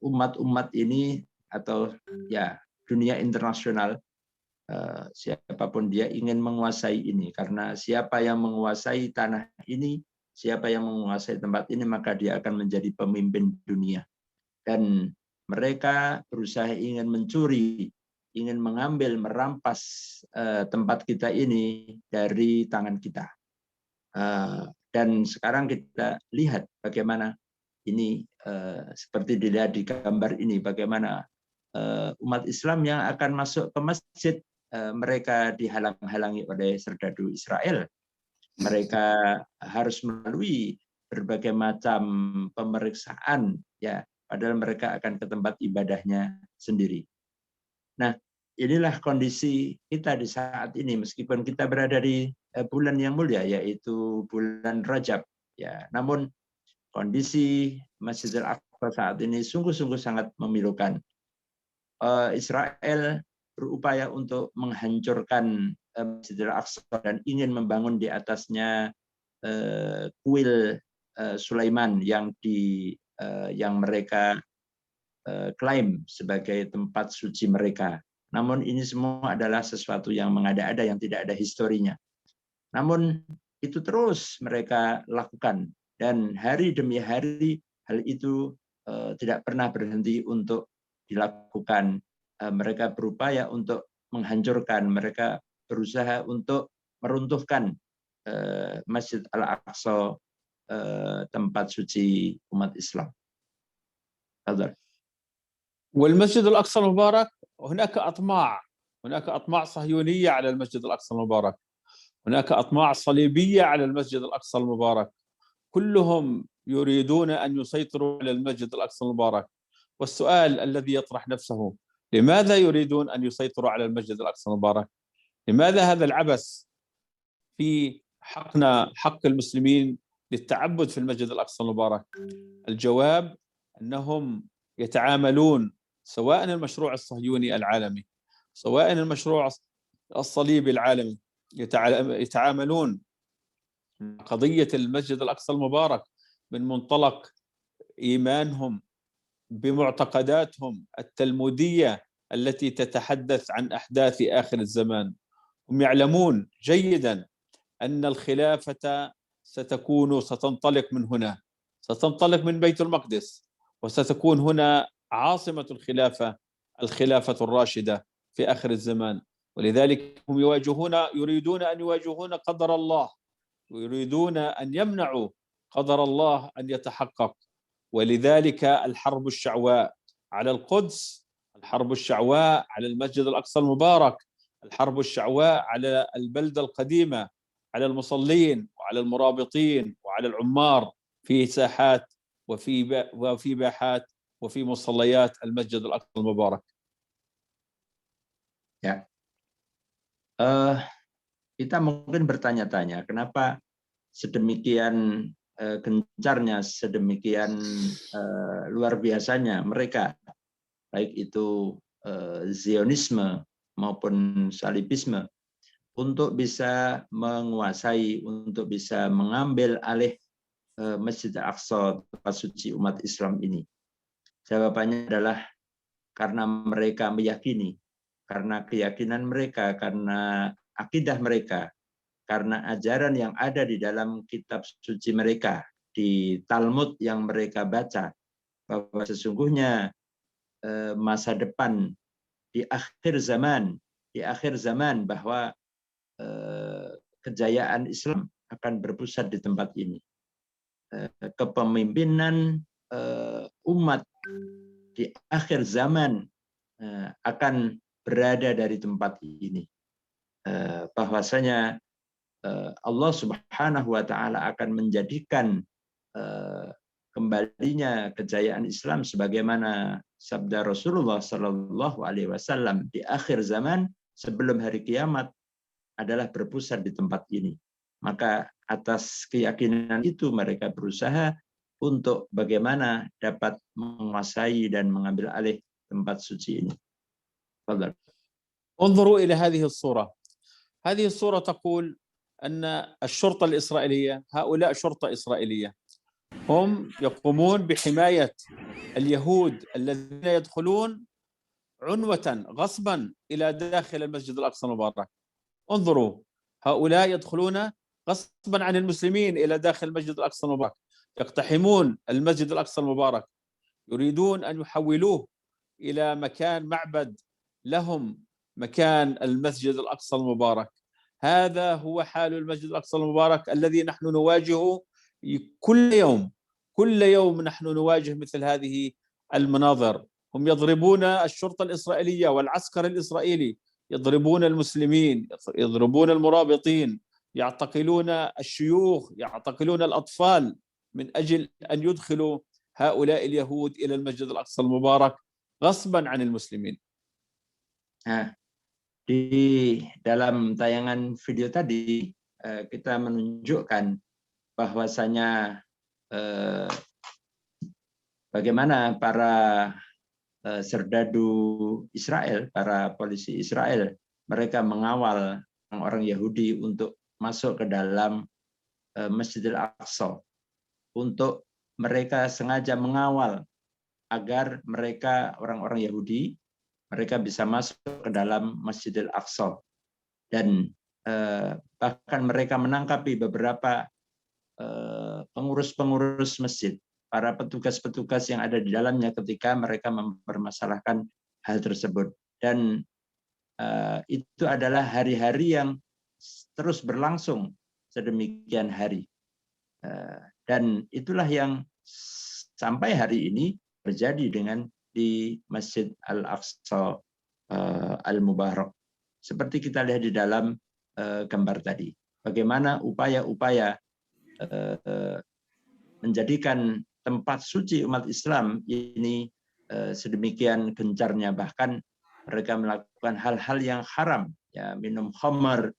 S5: umat-umat ini atau ya dunia internasional, siapapun dia ingin menguasai ini, karena siapa yang menguasai tanah ini, siapa yang menguasai tempat ini, maka dia akan menjadi pemimpin dunia. Dan mereka berusaha ingin mencuri, ingin mengambil, merampas tempat kita ini dari tangan kita. Dan sekarang kita lihat bagaimana ini seperti dilihat di gambar ini, bagaimana umat Islam yang akan masuk ke masjid, mereka dihalang-halangi oleh serdadu Israel. Mereka harus melalui berbagai macam pemeriksaan, ya, padahal mereka akan ke tempat ibadahnya sendiri. Nah, inilah kondisi kita di saat ini, meskipun kita berada di bulan yang mulia, yaitu bulan Rajab, ya, namun kondisi Masjidil Aqsa saat ini sungguh-sungguh sangat memilukan. Israel berupaya untuk menghancurkan Masjidil Aqsa dan ingin membangun di atasnya kuil Sulaiman yang mereka klaim sebagai tempat suci mereka. Namun ini semua adalah sesuatu yang mengada-ada, yang tidak ada historinya. Namun itu terus mereka lakukan, dan hari demi hari hal itu tidak pernah berhenti untuk dilakukan. Mereka berupaya untuk menghancurkan, mereka berusaha untuk meruntuhkan Masjid Al-Aqsa, tempat suci umat Islam.
S6: والمسجد الأقصى المبارك هناك أطماع صهيونية على المسجد الأقصى المبارك، هناك أطماع صليبية على المسجد الأقصى المبارك، كلهم يريدون أن يسيطروا على المسجد الأقصى المبارك. والسؤال الذي يطرح نفسه: لماذا يريدون أن يسيطروا على المسجد الأقصى المبارك؟ لماذا هذا العبث في حق المسلمين للتعبد في المسجد الأقصى المبارك؟ الجواب أنهم يتعاملون، سواء المشروع الصهيوني العالمي سواء المشروع الصليبي العالمي، يتعاملون قضية المسجد الأقصى المبارك من منطلق إيمانهم بمعتقداتهم التلمودية التي تتحدث عن أحداث آخر الزمان. هم يعلمون جيدا أن الخلافة ستنطلق من هنا، ستنطلق من بيت المقدس، وستكون هنا عاصمة الخلافة الراشدة في آخر الزمان. ولذلك هم يريدون أن يواجهون قدر الله، ويريدون أن يمنعوا قدر الله أن يتحقق. ولذلك الحرب الشعواء على القدس، الحرب الشعواء على المسجد الأقصى المبارك، الحرب الشعواء على البلدة القديمة، على المصلين وعلى المرابطين وعلى العمار في ساحات وفي باحات وفي مصليات المسجد الأقصى المبارك.
S5: Ya, kita mungkin bertanya-tanya kenapa sedemikian gencarnya, sedemikian luar biasanya mereka, baik itu Zionisme maupun Salibisme, untuk bisa menguasai, untuk bisa mengambil alih Masjid Al-Aqsa, tempat suci umat Islam ini. Jawabannya adalah karena mereka meyakini, karena keyakinan mereka, karena akidah mereka, karena ajaran yang ada di dalam kitab suci mereka, di Talmud yang mereka baca, bahwa sesungguhnya masa depan di akhir zaman bahwa kejayaan Islam akan berpusat di tempat ini. Kepemimpinan umat di akhir zaman akan berada dari tempat ini. Bahwasanya Allah Subhanahu wa taala akan menjadikan kembalinya kejayaan Islam sebagaimana sabda Rasulullah sallallahu alaihi wasallam di akhir zaman sebelum hari kiamat adalah berpusat di tempat ini. Maka atas keyakinan itu mereka berusaha untuk bagaimana dapat menguasai dan mengambil alih tempat suci ini. Fadhal.
S6: انظروا إلى هذه الصورة. هذه الصورة تقول أن الشرطة الإسرائيلية، هؤلاء شرطة إسرائيلية، هم يقومون بحماية اليهود الذين يدخلون عنوة غصبا إلى داخل المسجد الأقصى المبارك. انظروا، هؤلاء يدخلون غصبا عن المسلمين إلى داخل المسجد الأقصى المبارك، يقتحمون المسجد الأقصى المبارك، يريدون أن يحولوه إلى مكان معبد لهم، مكان المسجد الأقصى المبارك. هذا هو حال المسجد الأقصى المبارك الذي نحن نواجهه كل يوم نحن نواجه مثل هذه المناظر. هم يضربون الشرطة الإسرائيلية والعسكر الإسرائيلي، يضربون المسلمين، يضربون المرابطين، يعتقلون الشيوخ، يعتقلون الأطفال من أجل أن يدخلوا هؤلاء اليهود إلى المسجد الأقصى المبارك غصبا عن المسلمين.
S5: Di dalam tayangan video tadi kita menunjukkan bahwasanya bagaimana para serdadu Israel, para polisi Israel, mereka mengawal orang Yahudi untuk masuk ke dalam Masjidil Aqsa, untuk mereka sengaja mengawal agar mereka orang-orang Yahudi mereka bisa masuk ke dalam Masjidil Aqsa, dan bahkan mereka menangkapi beberapa pengurus-pengurus masjid, para petugas-petugas yang ada di dalamnya ketika mereka mempermasalahkan hal tersebut. Dan itu adalah hari-hari yang terus berlangsung sedemikian hari. Dan itulah yang sampai hari ini terjadi dengan di Masjid Al-Aqsa Al-Mubarak. Seperti kita lihat di dalam gambar tadi. Bagaimana upaya-upaya menjadikan tempat suci umat Islam ini sedemikian gencarnya, bahkan mereka melakukan hal-hal yang haram, ya, minum khamar,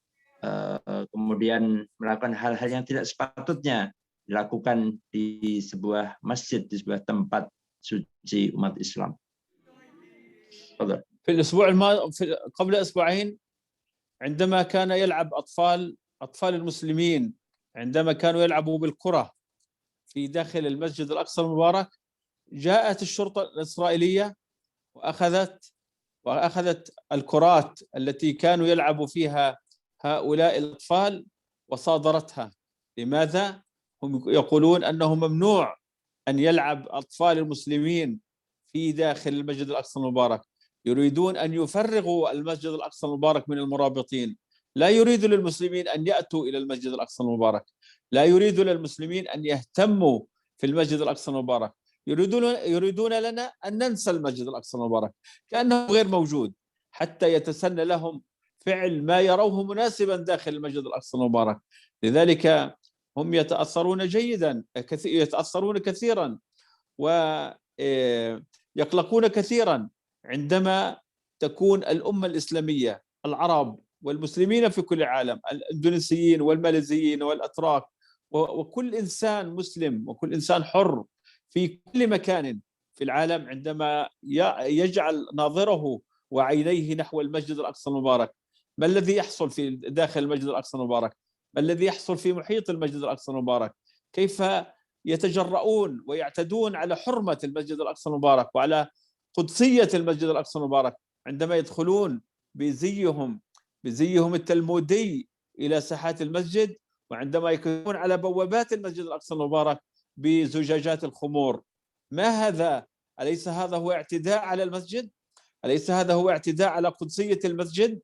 S5: kemudian melakukan hal-hal yang tidak sepatutnya dilakukan di sebuah masjid, di sebuah tempat suci umat Islam.
S6: في الأسبوع قبل أسبوعين عندما كان يلعب أطفال المسلمين، عندما كانوا يلعبوا بالكرة في داخل المسجد الأقصى المبارك، جاءت الشرطة الإسرائيلية وأخذت الكرات التي كانوا يلعبوا فيها هؤلاء الأطفال وصادرتها. لماذا؟ هم يقولون أنه ممنوع أن يلعب أطفال المسلمين في داخل المسجد الأقصى المبارك، يريدون أن يفرغوا المسجد الأقصى المبارك من المرابطين، لا يريد للمسلمين أن يأتوا إلى المسجد الأقصى المبارك، لا يريد للمسلمين أن يهتموا في المسجد الأقصى المبارك، يريدون لنا أن ننسى المسجد الأقصى المبارك كأنه غير موجود، حتى يتسنى لهم فعل ما يروه مناسبا داخل المسجد الأقصى المبارك. لذلك هم يتأثرون يتأثرون كثيرا ويقلقون كثيرا عندما تكون الأمة الإسلامية، العرب والمسلمين في كل العالم، الإندونيسيين والماليزيين والأتراك وكل إنسان مسلم وكل إنسان حر في كل مكان في العالم، عندما يجعل ناظره وعينيه نحو المسجد الأقصى المبارك، ما الذي يحصل في داخل المسجد الأقصى المبارك؟ ما الذي يحصل في محيط المسجد الأقصى المبارك؟ كيف يتجرؤون ويعتدون على حرمة المسجد الأقصى المبارك وعلى قدسية المسجد الأقصى المبارك عندما يدخلون بزيهم التلمودي إلى ساحات المسجد، وعندما يكونون على بوابات المسجد الأقصى المبارك بزجاجات الخمور. ما هذا؟ أليس هذا هو اعتداء على المسجد؟ أليس هذا هو اعتداء على قدسية المسجد؟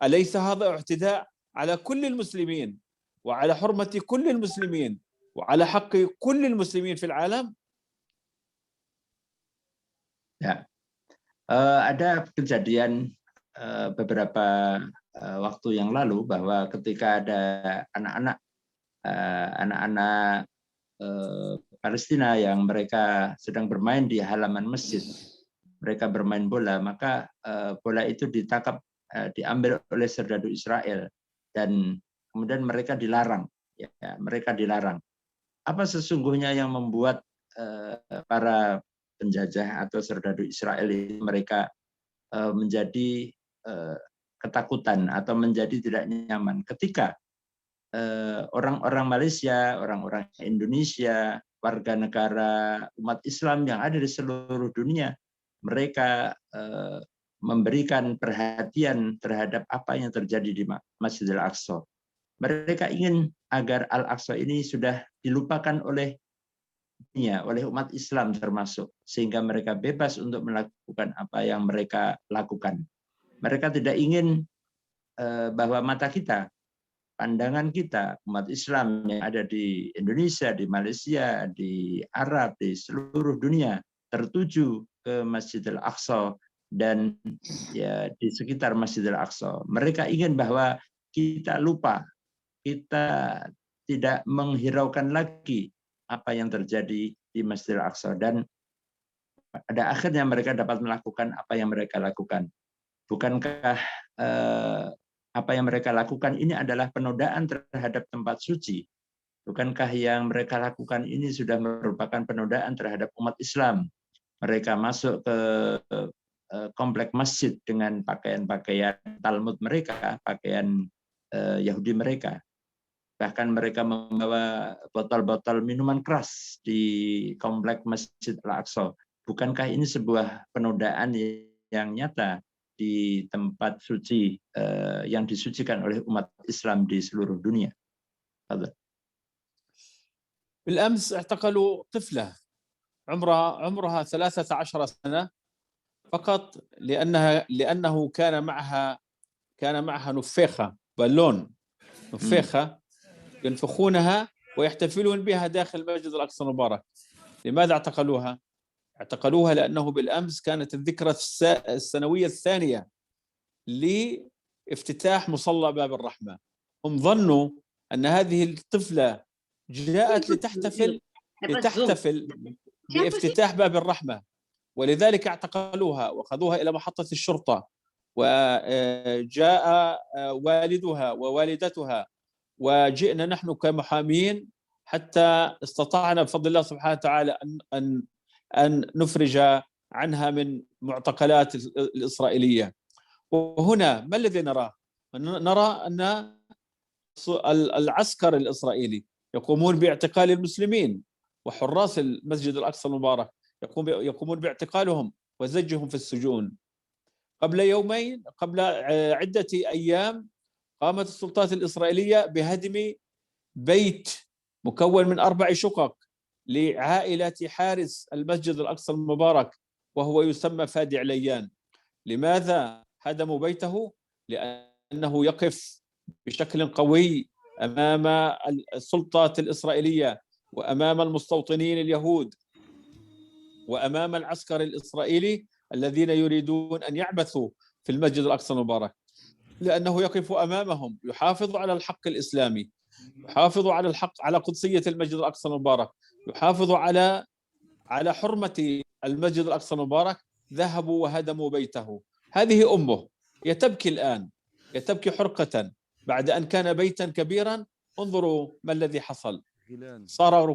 S6: أليس هذا اعتداء على كل المسلمين وعلى حرمة كل المسلمين وعلى حق كل المسلمين في العالم؟
S5: Ya, ada kejadian beberapa waktu yang lalu bahwa ketika ada anak-anak Palestina yang mereka sedang bermain di halaman masjid, mereka bermain bola, maka bola itu diambil oleh serdadu Israel dan kemudian mereka dilarang. Ya, mereka dilarang. Apa sesungguhnya yang membuat para penjajah atau serdadu Israel ini mereka menjadi ketakutan atau menjadi tidak nyaman ketika orang-orang Malaysia, orang-orang Indonesia, warga negara umat Islam yang ada di seluruh dunia, mereka memberikan perhatian terhadap apa yang terjadi di Masjidil Aqsa. Mereka ingin agar Al-Aqsa ini sudah dilupakan oleh umat Islam termasuk, sehingga mereka bebas untuk melakukan apa yang mereka lakukan. Mereka tidak ingin bahwa mata kita, pandangan kita, umat Islam yang ada di Indonesia, di Malaysia, di Arab, di seluruh dunia tertuju ke Masjidil Aqsa dan ya di sekitar Masjidil Aqsa. Mereka ingin bahwa kita lupa, kita tidak menghiraukan lagi apa yang terjadi di Masjidil Aqsa, dan pada akhirnya mereka dapat melakukan apa yang mereka lakukan. Bukankah apa yang mereka lakukan ini adalah penodaan terhadap tempat suci? Bukankah yang mereka lakukan ini sudah merupakan penodaan terhadap umat Islam? mereka masuk ke komplek masjid dengan pakaian-pakaian Talmud mereka, pakaian Yahudi mereka. Bahkan mereka membawa botol-botol minuman keras di komplek Masjid Al-Aqsa. Bukankah ini sebuah penodaan yang nyata di tempat suci yang disucikan oleh umat Islam di seluruh dunia?
S6: بالأمس اعتقلوا طفلة عمرها 13 سنة فقط لأنه كان معها نفاخة بالون نفاخة ينفخونها ويحتفلون بها داخل المسجد الأقصى المبارك. لماذا اعتقلوها؟ اعتقلوها لأنه بالأمس كانت الذكرى السنوية الثانية لافتتاح مصلى باب الرحمة. هم ظنوا أن هذه الطفلة جاءت لتحتفل بافتتاح باب الرحمة، ولذلك اعتقلوها وأخذوها إلى محطة الشرطة، وجاء والدها ووالدتها وجئنا نحن كمحامين حتى استطعنا بفضل الله سبحانه وتعالى أن نفرج عنها من معتقلات الإسرائيلية. وهنا ما الذي نراه؟ نرى أن العسكر الإسرائيلي يقومون باعتقال المسلمين، وحراس المسجد الأقصى المبارك يقومون باعتقالهم وزجهم في السجون. قبل عدة أيام قامت السلطات الإسرائيلية بهدم بيت مكون من 4 شقق لعائلة حارس المسجد الأقصى المبارك وهو يسمى فادي عليان. لماذا هدموا بيته؟ لأنه يقف بشكل قوي أمام السلطات الإسرائيلية وأمام المستوطنين اليهود وأمام العسكر الإسرائيلي الذين يريدون أن يعبثوا في المسجد الأقصى المبارك، لأنه يقف أمامهم يحافظ على الحق الإسلامي، يحافظ على الحق على قدسية المسجد الأقصى المبارك، يحافظ على حرمة المسجد الأقصى المبارك. ذهبوا وهدموا بيته. هذه أمه يتبكي الآن، يتبكي حرقة بعد أن كان بيتا كبيرا. انظروا ما الذي حصل، صار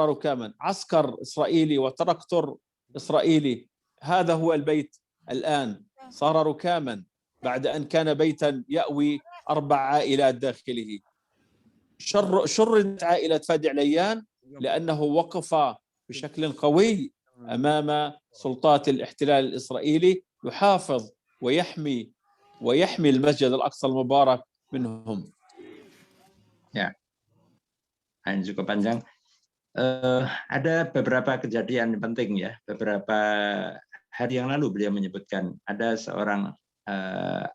S6: ركاما، عسكر إسرائيلي وتراكتور إسرائيلي. هذا هو البيت الآن صار ركاما بعد أن كان بيتا يأوي 4 عائلات داخله. شردت عائلة فادي عليان لأنه وقف بشكل قوي أمام سلطات الاحتلال الإسرائيلي يحافظ ويحمي المسجد الأقصى المبارك منهم.
S5: Ya, ini cukup panjang. Ada beberapa kejadian penting ya. Beberapa hari yang lalu beliau menyebutkan ada seorang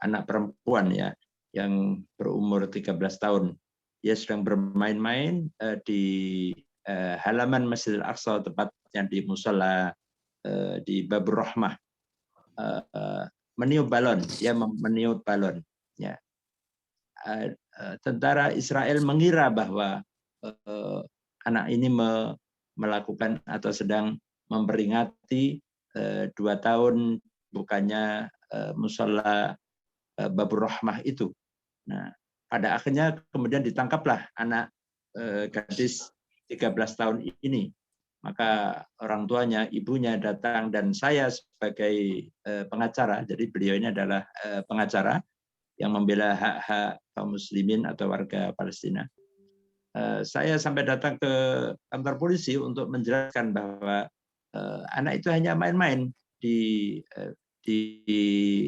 S5: anak perempuan ya yang berumur 13 tahun. Dia sedang bermain-main di halaman Masjid Al-Aqsa, tepatnya di musola di Babur Rahmah, meniup balon, ya. Tentara Israel mengira bahwa anak ini melakukan atau sedang memperingati 2 tahun bukannya musola Babur Rahmah itu. Nah, pada akhirnya kemudian ditangkaplah anak gadis 13 tahun ini. Maka orang tuanya, ibunya datang dan saya sebagai pengacara, jadi beliau ini adalah pengacara yang membela hak-hak kaum muslimin atau warga Palestina. Saya sampai datang ke kantor polisi untuk menjelaskan bahwa anak itu hanya main-main di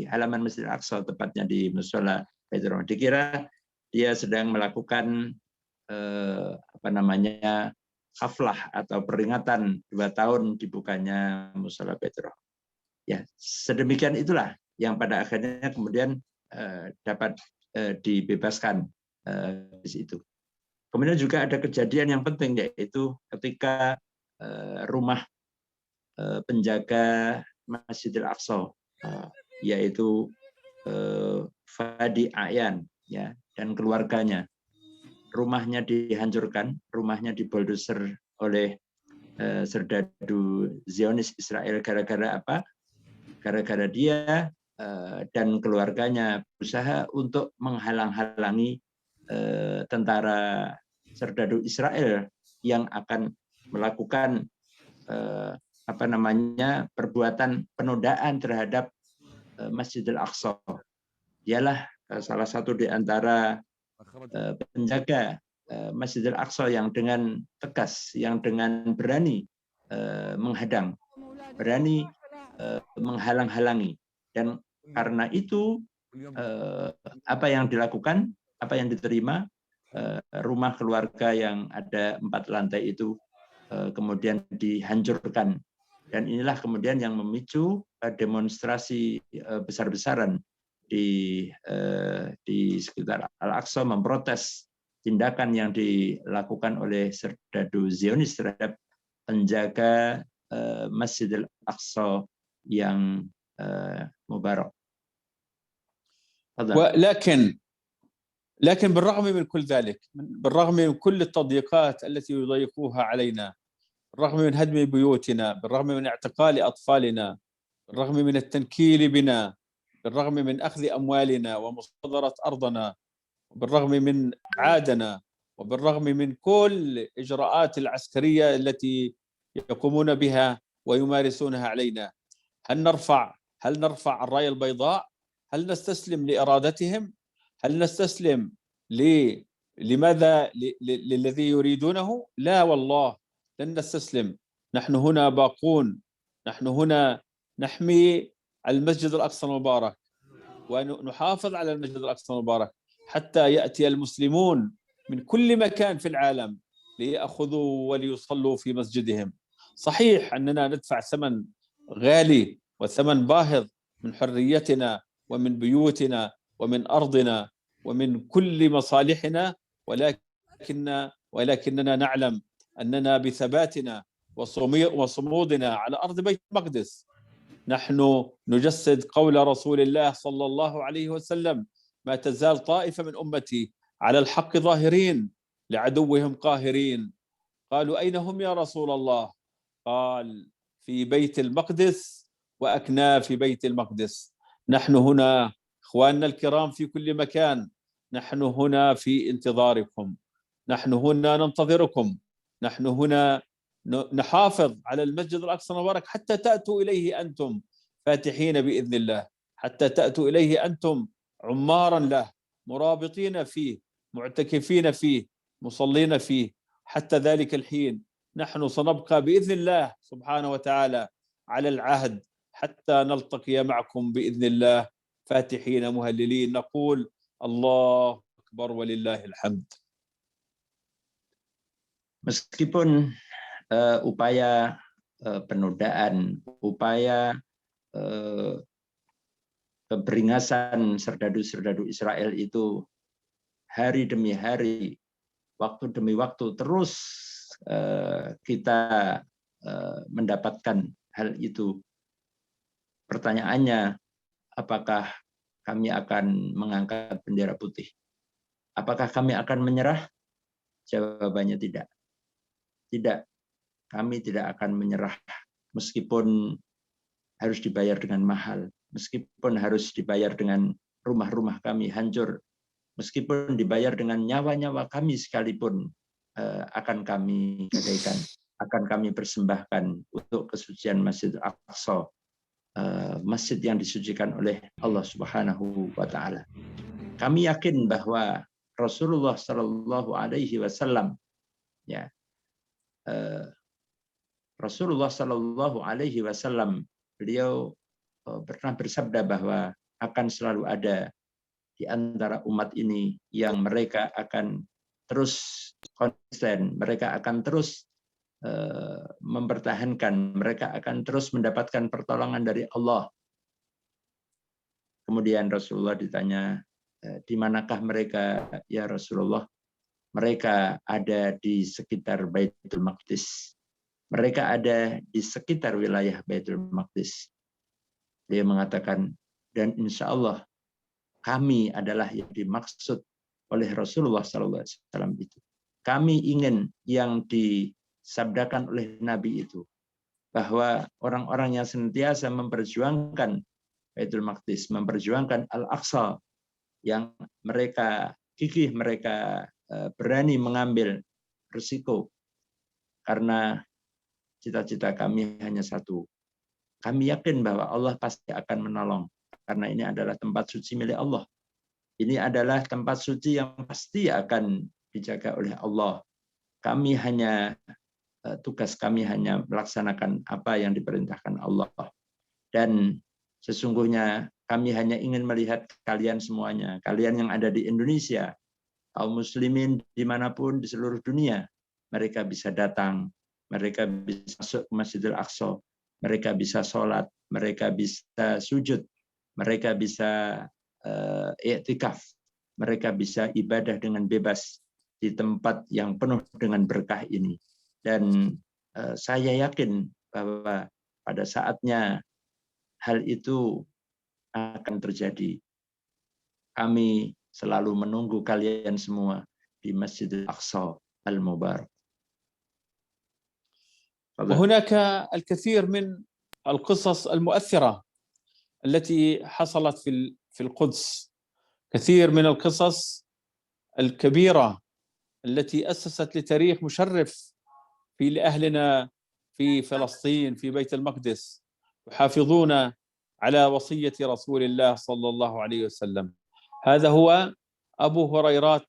S5: halaman Masjid Al-Aqsa, tepatnya di musola Baitur Rahmah. Dikira dia sedang melakukan haflah atau peringatan 2 tahun dibukanya musola Baitur Rahmah. Ya, sedemikian itulah yang pada akhirnya kemudian dapat dibebaskan di situ. Kemudian juga ada kejadian yang penting, yaitu ketika rumah penjaga Masjidil Aqsa, yaitu Fadi Ayan ya dan keluarganya, rumahnya dihancurkan, rumahnya dibulldozer oleh serdadu Zionis Israel. Gara-gara apa? Gara-gara dia dan keluarganya berusaha untuk menghalang-halangi tentara serdadu Israel yang akan melakukan perbuatan penodaan terhadap Masjidil Aqsa. Dialah salah satu di antara penjaga Masjidil Aqsa yang dengan tegas, yang dengan berani menghadang, berani menghalang-halangi. Dan karena itu apa yang dilakukan, apa yang diterima, rumah keluarga yang ada 4 lantai itu kemudian dihancurkan. Dan inilah kemudian yang memicu demonstrasi besar-besaran di sekitar Al-Aqsa memprotes tindakan yang dilakukan oleh serdadu Zionis terhadap penjaga Masjidil Aqsa yang mubarak.
S6: لكن بالرغم من كل ذلك، بالرغم من كل التضييقات التي يضيقوها علينا، بالرغم من هدم بيوتنا، بالرغم من اعتقال أطفالنا، بالرغم من التنكيل بنا، بالرغم من أخذ أموالنا ومصادرة أرضنا، بالرغم من عادنا، وبالرغم من كل الإجراءات العسكرية التي يقومون بها ويمارسونها علينا، هل نرفع الراية البيضاء؟ هل نستسلم لإرادتهم؟ هل نستسلم للذي يريدونه؟ لا والله لن نستسلم. نحن هنا باقون، نحن هنا نحمي المسجد الأقصى المبارك ونحافظ على المسجد الأقصى المبارك حتى يأتي المسلمون من كل مكان في العالم ليأخذوا وليصلوا في مسجدهم. صحيح أننا ندفع ثمن غالي وثمن باهظ من حريتنا ومن بيوتنا ومن أرضنا ومن كل مصالحنا، ولكننا نعلم أننا بثباتنا وصمودنا على أرض بيت المقدس نحن نجسد قول رسول الله صلى الله عليه وسلم: ما تزال طائفة من أمتي على الحق ظاهرين لعدوهم قاهرين. قالوا: أين هم يا رسول الله؟ قال: في بيت المقدس وأكناف بيت المقدس. نحن هنا إخواننا الكرام في كل مكان، نحن هنا في انتظاركم، نحن هنا ننتظركم، نحن هنا نحافظ على المسجد الأقصى المبارك حتى تأتوا إليه أنتم فاتحين بإذن الله، حتى تأتوا إليه أنتم عمارا له، مرابطين فيه، معتكفين فيه، مصلين فيه. حتى ذلك الحين نحن سنبقى بإذن الله سبحانه وتعالى على العهد حتى نلتقي معكم بإذن الله فاتحين مهللين نقول: الله أكبر ولله الحمد.
S5: Meskipun upaya penodaan, upaya keberingasan serdadu-serdadu Israel itu hari demi hari, waktu demi waktu terus kita mendapatkan hal itu. Pertanyaannya, apakah kami akan mengangkat bendera putih? Apakah kami akan menyerah? Jawabannya tidak. Tidak, kami tidak akan menyerah meskipun harus dibayar dengan mahal, meskipun harus dibayar dengan rumah-rumah kami hancur, meskipun dibayar dengan nyawa-nyawa kami sekalipun, akan kami gadaikan, akan kami persembahkan untuk kesucian Masjid Al-Aqsa, masjid yang disucikan oleh Allah Subhanahu wa Ta'ala. Kami yakin bahwa Rasulullah Shallallahu Alaihi Wasallam, ya, Rasulullah Shallallahu Alaihi Wasallam, beliau pernah bersabda bahwa akan selalu ada di antara umat ini yang mereka akan terus konsisten, mereka akan terus mempertahankan, mereka akan terus mendapatkan pertolongan dari Allah. Kemudian Rasulullah ditanya, di manakah mereka ya Rasulullah? Mereka ada di sekitar Baitul Maqdis. Mereka ada di sekitar wilayah Baitul Maqdis. Dia mengatakan, dan insya Allah kami adalah yang dimaksud oleh Rasulullah SAW itu. Kami ingin yang disabdakan oleh Nabi itu, bahwa orang-orang yang senantiasa memperjuangkan Baitul Maqdis, memperjuangkan Al-Aqsa, yang mereka gigih, mereka berani mengambil risiko, karena cita-cita kami hanya satu. Kami yakin bahwa Allah pasti akan menolong, karena ini adalah tempat suci milik Allah. Ini adalah tempat suci yang pasti akan dijaga oleh Allah. Kami hanya, tugas kami hanya melaksanakan apa yang diperintahkan Allah. Dan sesungguhnya kami hanya ingin melihat kalian semuanya, kalian yang ada di Indonesia, kaum muslimin dimanapun di seluruh dunia, mereka bisa datang, mereka bisa masuk ke Masjidil Aqsa, mereka bisa sholat, mereka bisa sujud, mereka bisa i'tikaf, mereka bisa ibadah dengan bebas di tempat yang penuh dengan berkah ini. Dan saya yakin bahwa pada saatnya hal itu akan terjadi. Kami selalu menunggu kalian semua di Masjidil Aqsa Al-Mubarak.
S6: وهناك الكثير من القصص المؤثرة التي حصلت في القدس، كثير من القصص الكبيرة التي أسست لتاريخ مشرف لأهلنا في فلسطين في بيت المقدس، يحافظون على وصية رسول الله صلى الله عليه وسلم. هذا هو أبو هريرة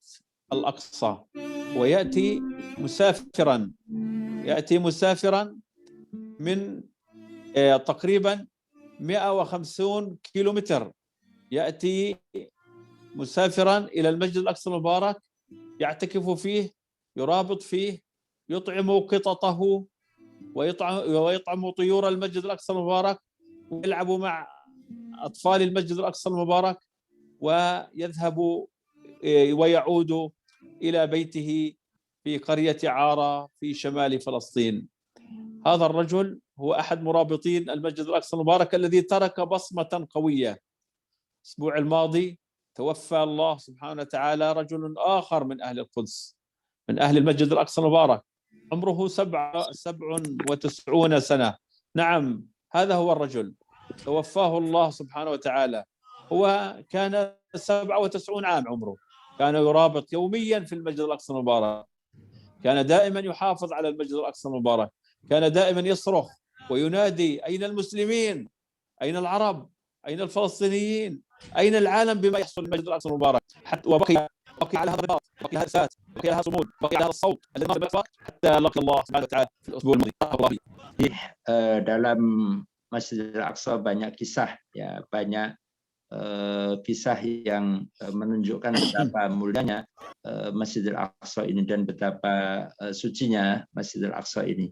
S6: الأقصى، ويأتي مسافرا من تقريبا 150 كيلومتر، يأتي مسافرا إلى المسجد الأقصى المبارك، يعتكف فيه، يرابط فيه، يطعم قططه ويطعم طيور المسجد الأقصى المبارك، ويلعب مع أطفال المسجد الأقصى المبارك، ويذهب ويعود إلى بيته في قرية عارة في شمال فلسطين. هذا الرجل هو أحد مرابطين المسجد الأقصى المبارك الذي ترك بصمة قوية. الأسبوع الماضي توفى الله سبحانه وتعالى رجل آخر من أهل القدس، من أهل المسجد الأقصى المبارك، عمره 97 سنة. نعم، هذا هو الرجل، توفاه الله سبحانه وتعالى. هو كان 97 عام عمره، كان يرابط يوميا في المسجد الأقصى المبارك، كان دائما يحافظ على المسجد الأقصى المبارك، كان دائما يصرخ وينادي: أين المسلمين؟ أين العرب؟ أين الفلسطينيين؟ أين العالم بما يحصل في المسجد الأقصى المبارك؟ وبقي على هذا الرباط، بقي على الثبات، بقي على هذا الصمود، بقي على هذا الصوت الذي ما بالإطلاق حتى لقي الله سبحانه وتعالى في الأسبوع الماضي.
S5: Dalam Masjidil Aqsa banyak kisah, ya, banyak kisah yang menunjukkan betapa mulianya Masjidil Aqsa ini dan betapa sucinya Masjidil Aqsa ini.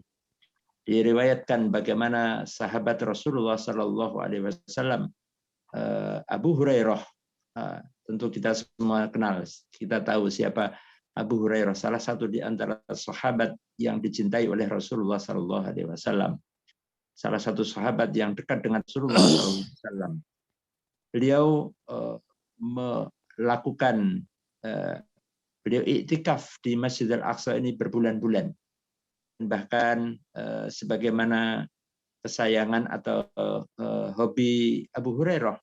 S5: Diriwayatkan bagaimana sahabat Rasulullah Sallallahu Alaihi Wasallam, Abu Hurairah, tentu kita semua kenal, kita tahu siapa Abu Hurairah, salah satu di antara sahabat yang dicintai oleh Rasulullah Sallallahu Alaihi Wasallam, salah satu sahabat yang dekat dengan Rasulullah Sallallahu Alaihi Wasallam. Beliau melakukan, beliau iktikaf di Masjidil Aqsa ini berbulan-bulan. Bahkan sebagaimana kesayangan atau hobi Abu Hurairah,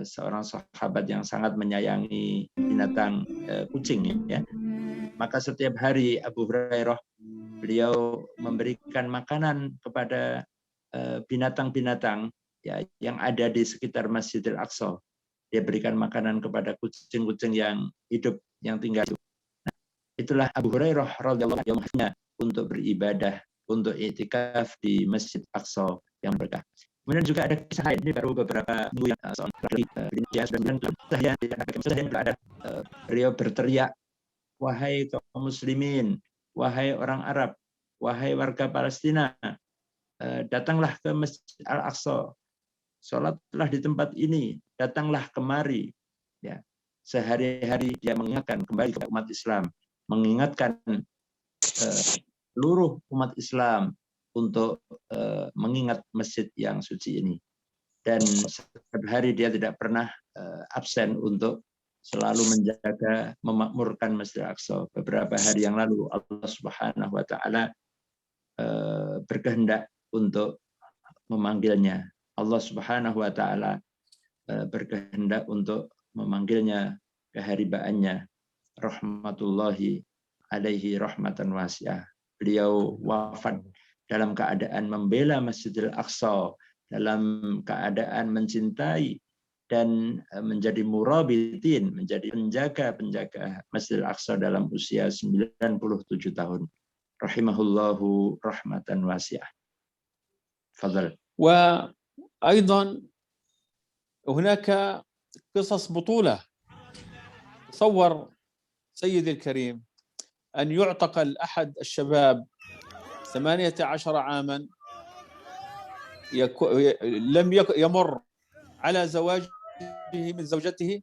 S5: seorang sahabat yang sangat menyayangi binatang kucing, ya. Maka setiap hari Abu Hurairah beliau memberikan makanan kepada binatang-binatang, ya, yang ada di sekitar Masjidil Aqsa. Dia berikan makanan kepada kucing-kucing yang hidup, yang tinggal. Nah, itulah Abu Hurairah radhiyallahu anhu untuk beribadah, untuk i'tikaf di Masjid Aqsa yang berkah. Kemudian juga ada kisah lain, ini baru beberapa minggu yang seorang laki di Indonesia sudah ada, beliau berteriak, wahai kaum muslimin, wahai orang Arab, wahai warga Palestina, datanglah ke Masjid Al-Aqsa, sholatlah di tempat ini, datanglah kemari. Ya, sehari-hari dia mengingatkan kembali kepada umat Islam, mengingatkan seluruh umat Islam untuk mengingat masjid yang suci ini. Dan setiap hari dia tidak pernah absen untuk selalu menjaga, memakmurkan Masjid Al-Aqsa. Beberapa hari yang lalu Allah Subhanahu wa taala berkehendak untuk memanggilnya. Allah Subhanahu wa taala berkehendak untuk memanggilnya keharibaannya, rahmatullahi alaihi rahmatan wasi'ah. Beliau wafat dalam keadaan membela Masjidil Aqsa, dalam keadaan mencintai dan menjadi murabitin, menjadi penjaga-penjaga Masjidil Aqsa dalam usia 97 tahun. Rahimahullahu rahmatan wasi'ah. Fadhal.
S6: وأيضا هناك قصص بطولة. تصور سيدي الكريم أن يعتقل أحد الشباب 18 عاما لم يمر على زواجه من زوجته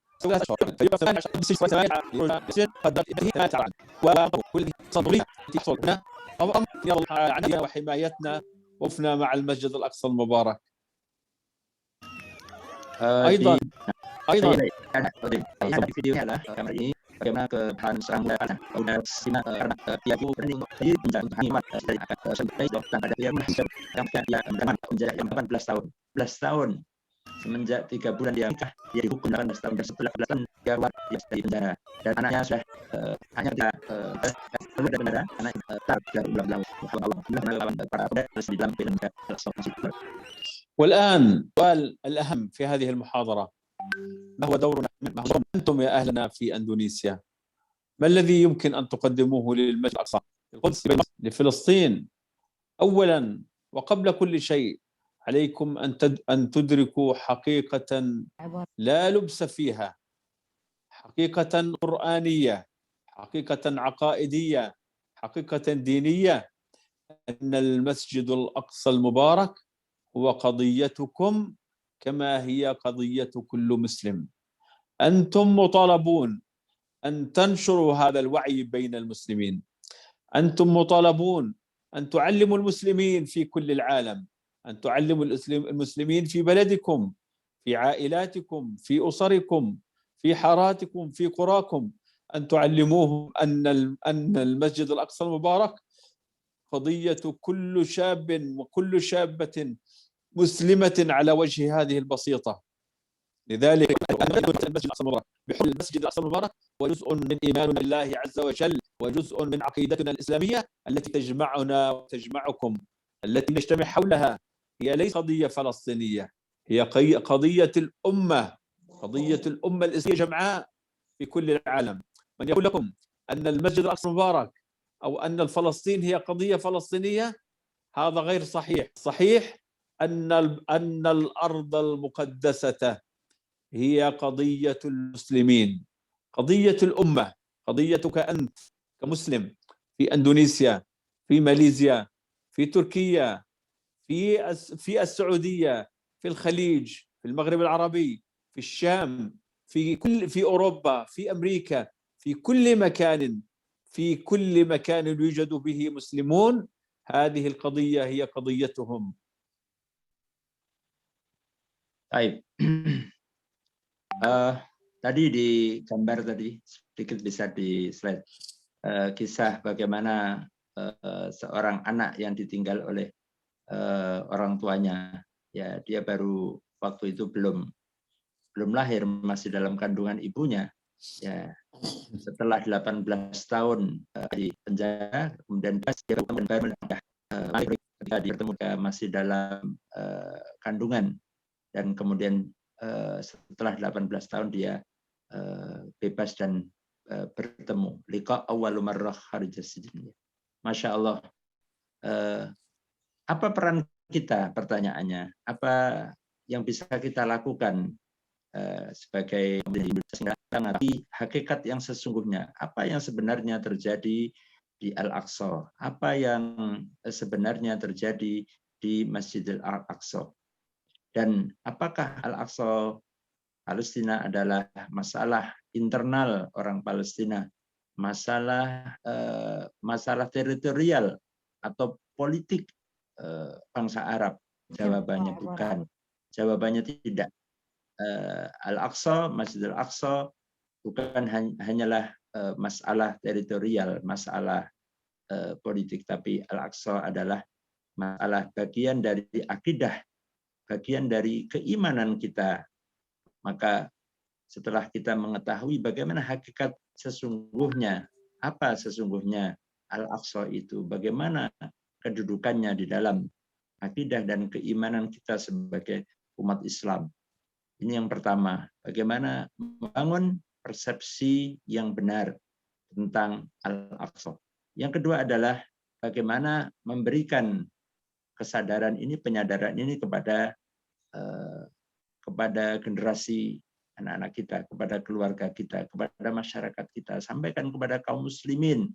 S6: وحمايتنا وقفنا مع المسجد الأقصى المبارك. أيضا
S5: bagaimana kebahan serang udah simak karena dia berani yang 18 tahun semenjak 3 bulan dia nikah, dia dihukum 18 tahun dan setelah 18 tahun dia keluar dari penjara dan anaknya sudah hanya dia keluar dari penjara, anak dari ulang melawan para pedagang di dalam film.
S6: والآن السؤال الأهم في هذه المحاضرة: ما هو دورنا أنتم يا أهلنا في أندونيسيا؟ ما الذي يمكن أن تقدموه للمسجد الأقصى القدس لفلسطين؟ أولا وقبل كل شيء عليكم أن تدركوا حقيقة لا لبس فيها، حقيقة قرآنية، حقيقة عقائدية، حقيقة دينية، أن المسجد الأقصى المبارك هو قضيتكم كما هي قضية كل مسلم. أنتم مطالبون أن تنشروا هذا الوعي بين المسلمين. أنتم مطالبون أن تعلموا المسلمين في كل العالم، أن تعلموا المسلمين في بلدكم، في عائلاتكم، في أسركم، في حاراتكم، في قراكم، أن تعلموهم أن المسجد الأقصى المبارك قضية كل شاب وكل شابة مسلمة على وجه هذه البسيطة. لذلك المسجد الأقصى المبارك بحل المسجد الأقصى المبارك وجزء من إيماننا بالله عز وجل، وجزء من عقيدتنا الإسلامية التي تجمعنا وتجمعكم، التي نجتمع حولها. هي ليست قضية فلسطينية، هي قضية الأمة، قضية الأمة الإسلامية جمعاء في كل العالم. من يقول لكم أن المسجد الأقصى المبارك أو أن فلسطين هي قضية فلسطينية هذا غير صحيح. صحيح أن الأرض المقدسة هي قضية المسلمين، قضية الأمة، قضيتك أنت كمسلم في أندونيسيا، في ماليزيا، في تركيا، في السعودية، في الخليج، في المغرب العربي، في الشام، في أوروبا، في أمريكا، في كل مكان يوجد به مسلمون. هذه القضية هي قضيتهم.
S5: Baik. Tadi di gambar tadi sedikit bisa di slide kisah bagaimana seorang anak yang ditinggal oleh orang tuanya. Ya, dia baru waktu itu belum lahir, masih dalam kandungan ibunya. Ya, setelah 18 tahun di penjara, kemudian dia baru ketika dia masih dalam kandungan. Dan kemudian setelah 18 tahun dia bebas dan bertemu. Liqa awwalu marrah kharijas sijn. Masya Allah. Apa peran kita, pertanyaannya? Apa yang bisa kita lakukan sebagai mengerti hakikat yang sesungguhnya? Apa yang sebenarnya terjadi di Al-Aqsa? Apa yang sebenarnya terjadi di Masjidil Al-Aqsa? Dan apakah Al-Aqsa Palestina adalah masalah internal orang Palestina, masalah teritorial atau politik bangsa Arab? Jawabannya bukan. Jawabannya tidak. Al-Aqsa, Masjidil Aqsa bukan hanyalah masalah teritorial, masalah politik, tapi Al-Aqsa adalah masalah bagian dari akidah, bagian dari keimanan kita. Maka setelah kita mengetahui bagaimana hakikat sesungguhnya, apa sesungguhnya Al-Aqsa itu, bagaimana kedudukannya di dalam akidah dan keimanan kita sebagai umat Islam. Ini yang pertama, bagaimana membangun persepsi yang benar tentang Al-Aqsa. Yang kedua adalah bagaimana memberikan kesadaran ini, penyadaran ini kepada generasi anak-anak kita, kepada keluarga kita, kepada masyarakat kita. Sampaikan kepada kaum muslimin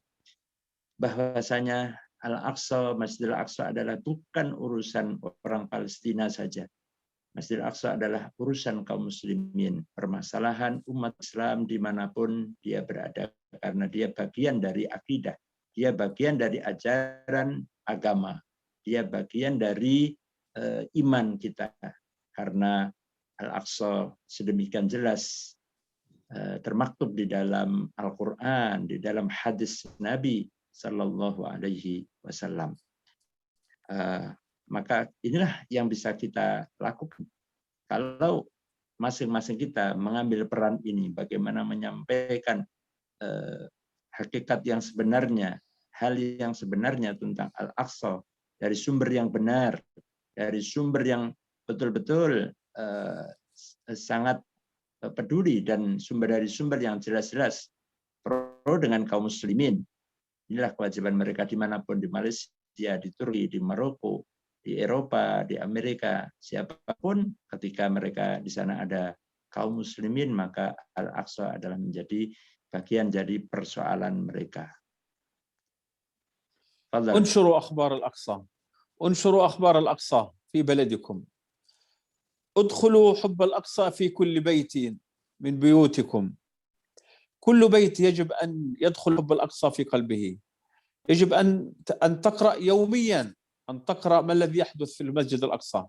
S5: bahwasanya Al-Aqsa, Masjidil Aqsa adalah bukan urusan orang Palestina saja. Masjidil Aqsa adalah urusan kaum muslimin, permasalahan umat Islam dimanapun dia berada, karena dia bagian dari akidah, dia bagian dari ajaran agama, dia bagian dari iman kita, karena Al-Aqsa sedemikian jelas termaktub di dalam Al-Quran, di dalam hadis Nabi Sallallahu Alaihi Wasallam. Maka inilah yang bisa kita lakukan. Kalau masing-masing kita mengambil peran ini, bagaimana menyampaikan hakikat yang sebenarnya, hal yang sebenarnya tentang Al-Aqsa dari sumber yang benar, dari sumber yang betul-betul sangat peduli dan dari sumber yang jelas-jelas pro dengan kaum muslimin. Inilah kewajiban mereka dimanapun, di Malaysia, di Turki, di Maroko, di Eropa, di Amerika, siapapun, ketika mereka di sana ada kaum muslimin, maka Al-Aqsa adalah menjadi bagian dari persoalan mereka.
S6: انشروا أخبار الأقصى، انشروا أخبار الأقصى في بلدكم، ادخلوا حب الأقصى في كل بيت من بيوتكم. كل بيت يجب أن يدخل حب الأقصى في قلبه. يجب أن تقرأ يوميا، أن تقرأ ما الذي يحدث في المسجد الأقصى،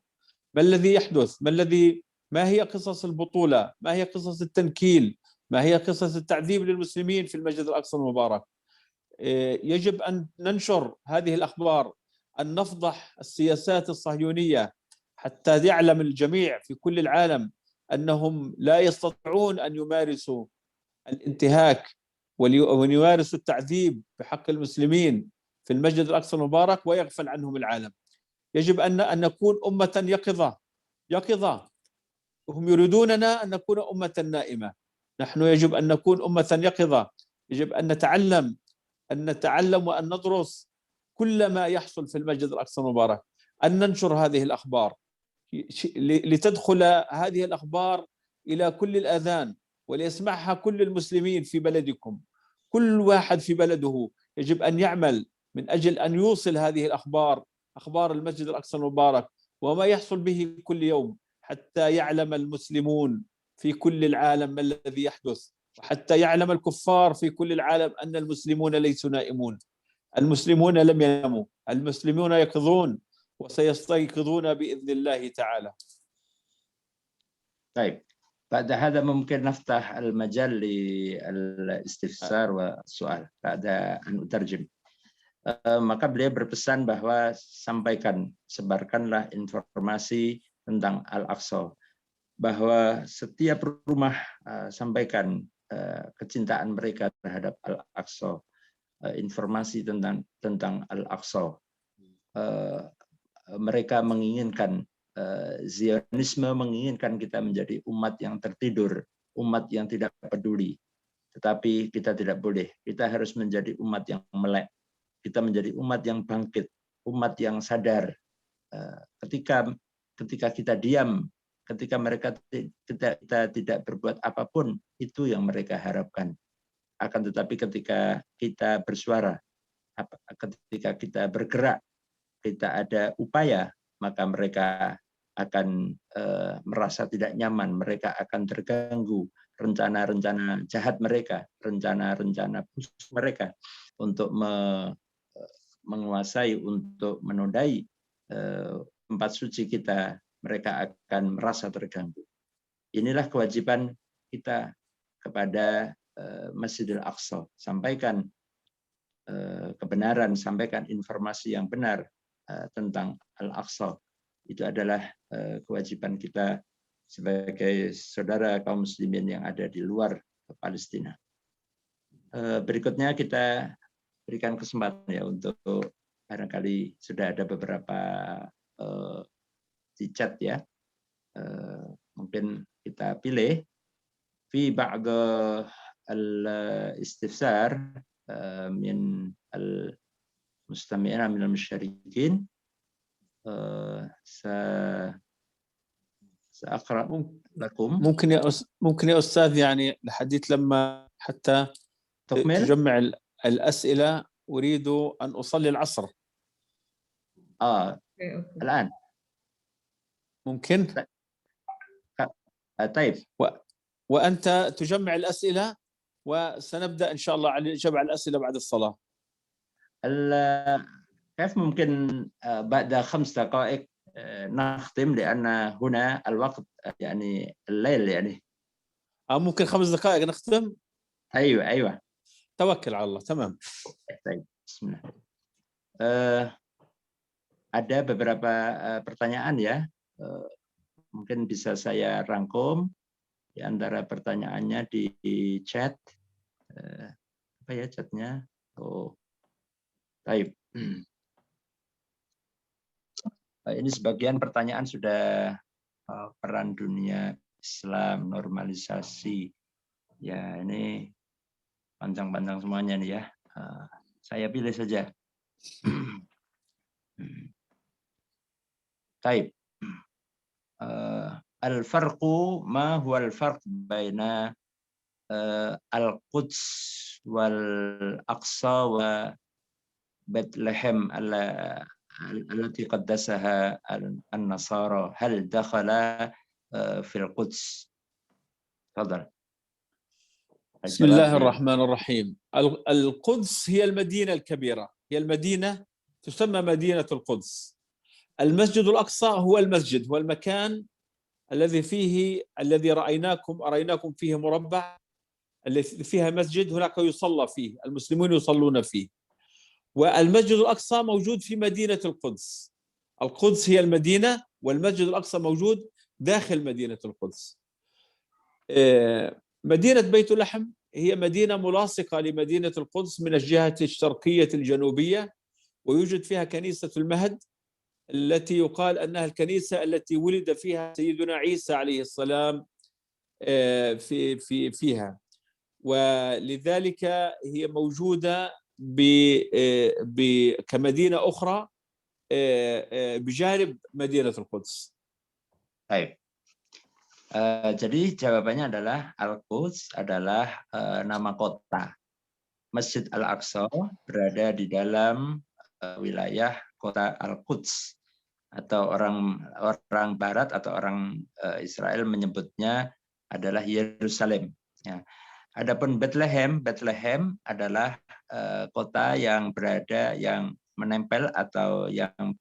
S6: ما الذي يحدث، ما هي قصص البطولة، ما هي قصص التنكيل، ما هي قصص التعذيب للمسلمين في المسجد الأقصى المبارك. يجب أن ننشر هذه الأخبار، أن نفضح السياسات الصهيونية حتى يعلم الجميع في كل العالم أنهم لا يستطيعون أن يمارسوا الانتهاك ويمارسوا التعذيب بحق المسلمين في المسجد الأقصى المبارك ويغفل عنهم العالم. يجب أن نكون أمة يقظة. هم يريدوننا أن نكون أمة نائمة. نحن يجب أن نكون أمة يقظة. يجب أن نتعلم وأن ندرس كل ما يحصل في المسجد الأقصى المبارك، أن ننشر هذه الأخبار لتدخل هذه الأخبار إلى كل الآذان وليسمعها كل المسلمين في بلدكم. كل واحد في بلده يجب أن يعمل من أجل أن يوصل هذه الأخبار، أخبار المسجد الأقصى المبارك وما يحصل به كل يوم، حتى يعلم المسلمون في كل العالم ما الذي يحدث، وحتى يعلم الكفار في كل العالم أن المسلمون ليسوا نائمون. المسلمون لم يناموا، المسلمون يقظون وسيستيقظون بإذن الله تعالى.
S5: طيب، بعد هذا ممكن نفتح المجال للاستفسار والسؤال بعد أن أترجم. Maka beliau berpesan bahwa sampaikan, sebarkanlah informasi tentang Al-Aqsa, bahwa setiap rumah sampaikan kecintaan mereka terhadap Al-Aqsa, informasi tentang Al-Aqsa. Mereka menginginkan, Zionisme menginginkan kita menjadi umat yang tertidur, umat yang tidak peduli. Tetapi kita tidak boleh. Kita harus menjadi umat yang melek. Kita menjadi umat yang bangkit, umat yang sadar. Ketika kita diam, ketika kita tidak berbuat apapun, itu yang mereka harapkan. Akan tetapi ketika kita bersuara, ketika kita bergerak, kita ada upaya, maka mereka akan merasa tidak nyaman, mereka akan terganggu rencana-rencana jahat mereka, rencana-rencana busuk mereka untuk menguasai, untuk menodai tempat suci kita, mereka akan merasa terganggu. Inilah kewajiban kita kepada Masjidil Aqsa. Sampaikan kebenaran, sampaikan informasi yang benar tentang Al-Aqsa. Itu adalah kewajiban kita sebagai saudara kaum muslimin yang ada di luar Palestina. Berikutnya kita berikan kesempatan ya untuk barangkali sudah ada beberapa di chat ya. Mungkin kita pilih fi ba'd al-istifsar min al-mustami'in min al-musyarikin. سأقرأ لكم.
S6: ممكن يا أستاذ يعني الحديث لما حتى
S5: تكمل
S6: تجمع الأسئلة. أريد أن أصلي العصر.
S5: الآن
S6: ممكن؟
S5: طيب.
S6: وأنت تجمع الأسئلة وسنبدأ إن شاء الله على الإجابة على الأسئلة بعد الصلاة.
S5: كيف ممكن بعد 5 دقائق نختم لأن هنا الوقت يعني الليل يعني.
S6: ممكن 5 دقائق نختم؟
S5: أيوة.
S6: توكل على الله. تمام.
S5: طيب. بسم الله. Ada beberapa pertanyaan ya. Mungkin bisa saya rangkum di antara pertanyaannya di chat. Apa ya chatnya? Baik. Ini sebagian pertanyaan sudah peran dunia Islam, normalisasi. Ya, ini panjang-panjang semuanya nih ya. Saya pilih saja. Baik. Al-farqu ma huwa al-farq baina al-Quds wal Aqsa wa Bethlehem التي قدسها النصارى هل دخل في القدس؟ تفضل.
S6: بسم الله الرحمن الرحيم. القدس هي المدينة الكبيرة، هي المدينة تسمى مدينة القدس. المسجد الأقصى هو المسجد، هو المكان الذي أريناكم فيه مربع، الذي فيها مسجد هناك يصلى فيه، المسلمون يصلون فيه. والمسجد الأقصى موجود في مدينة القدس. القدس هي المدينة والمسجد الأقصى موجود داخل مدينة القدس. مدينة بيت لحم هي مدينة ملاصقة لمدينة القدس من الجهة الشرقية الجنوبية، ويوجد فيها كنيسة المهد التي يقال أنها الكنيسة التي ولد فيها سيدنا عيسى عليه السلام فيها، ولذلك هي موجودة كمدينة أخرى بجانب مدينة القدس.
S5: Baik. Jadi jawabannya adalah Al-Quds adalah nama kota. Masjid Al-Aqsa berada di dalam wilayah kota Al-Quds, atau orang Barat atau orang Israel menyebutnya adalah Yerusalem. Ya. Adapun Bethlehem adalah kota yang menempel atau yang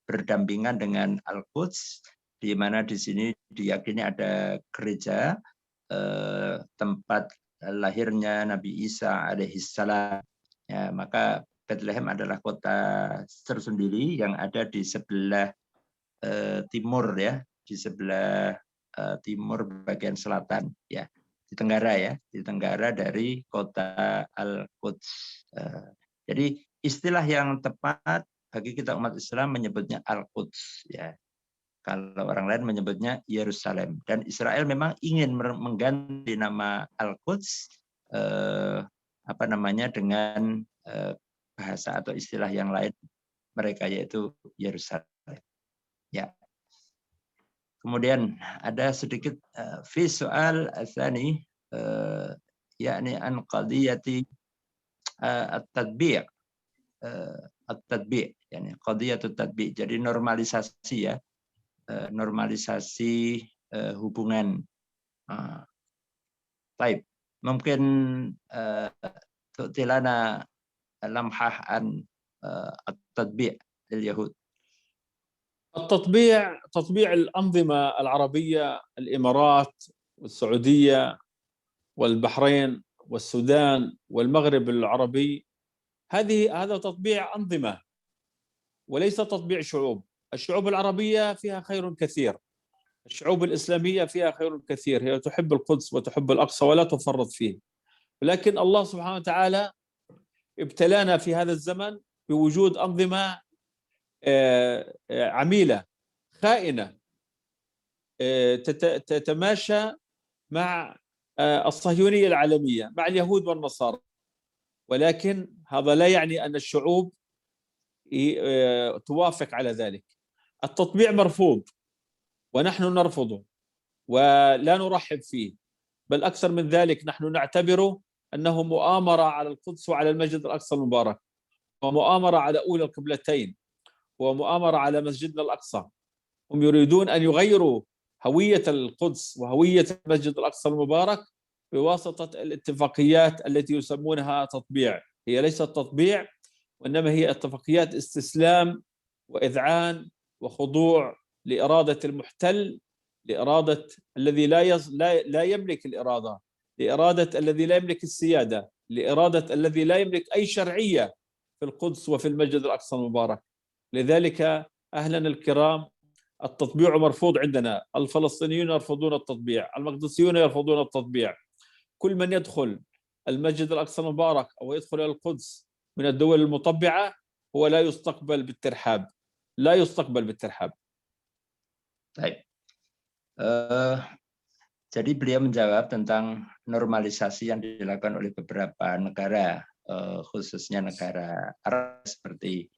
S5: berdampingan dengan Al-Quds, di mana di sini diyakini ada gereja tempat lahirnya Nabi Isa alaihissalam. Ya, maka Bethlehem adalah kota tersendiri yang ada di sebelah timur ya, di sebelah timur bagian selatan ya. Di tenggara dari kota Al-Quds. Jadi istilah yang tepat bagi kita umat Islam menyebutnya Al-Quds ya. Kalau orang lain menyebutnya Yerusalem. Dan Israel memang ingin mengganti nama Al-Quds dengan bahasa atau istilah yang lain mereka, yaitu Yerusalem. Ya. Kemudian ada sedikit fi soal tsani yakni an qadiyati at-tatbi'. At-tatbi' yani qadiyatut tatbi'. Jadi normalisasi ya. Normalisasi hubungan. Baik, mungkin tu'tilana lamhah an at-tatbi' lil yahud.
S6: تطبيع الأنظمة العربية، الإمارات والسعودية والبحرين والسودان والمغرب العربي، هذا تطبيع أنظمة وليس تطبيع شعوب. الشعوب العربية فيها خير كثير، الشعوب الإسلامية فيها خير كثير، هي تحب القدس وتحب الأقصى ولا تفرط فيه. ولكن الله سبحانه وتعالى ابتلانا في هذا الزمن بوجود أنظمة عميلة خائنة تتماشى مع الصهيونية العالمية، مع اليهود والنصارى. ولكن هذا لا يعني أن الشعوب توافق على ذلك. التطبيع مرفوض ونحن نرفضه ولا نرحب فيه، بل أكثر من ذلك نحن نعتبره أنه مؤامرة على القدس وعلى المسجد الأقصى المبارك، ومؤامرة على أولى القبلتين، ومؤامرة على مسجدنا الأقصى. هم يريدون أن يغيروا هوية القدس وهوية المسجد الأقصى المبارك بواسطة الاتفاقيات التي يسمونها تطبيع. هي ليست تطبيع، وإنما هي اتفاقيات استسلام وإذعان وخضوع لإرادة المحتل، لإرادة الذي لا يملك الإرادة، لإرادة الذي لا يملك السيادة، لإرادة الذي لا يملك أي شرعية في القدس وفي المسجد الأقصى المبارك. لذلك أهلنا الكرام، التطبيع مرفوض عندنا. الفلسطينيون يرفضون التطبيع، المقدسيون يرفضون التطبيع. كل من يدخل المسجد الأقصى المبارك أو يدخل إلى القدس من الدول المطبعة هو لا يستقبل بالترحاب، لا يستقبل بالترحاب.
S5: Baik. Jadi beliau menjawab tentang normalisasi yang dilakukan oleh beberapa negara, khususnya negara Arab seperti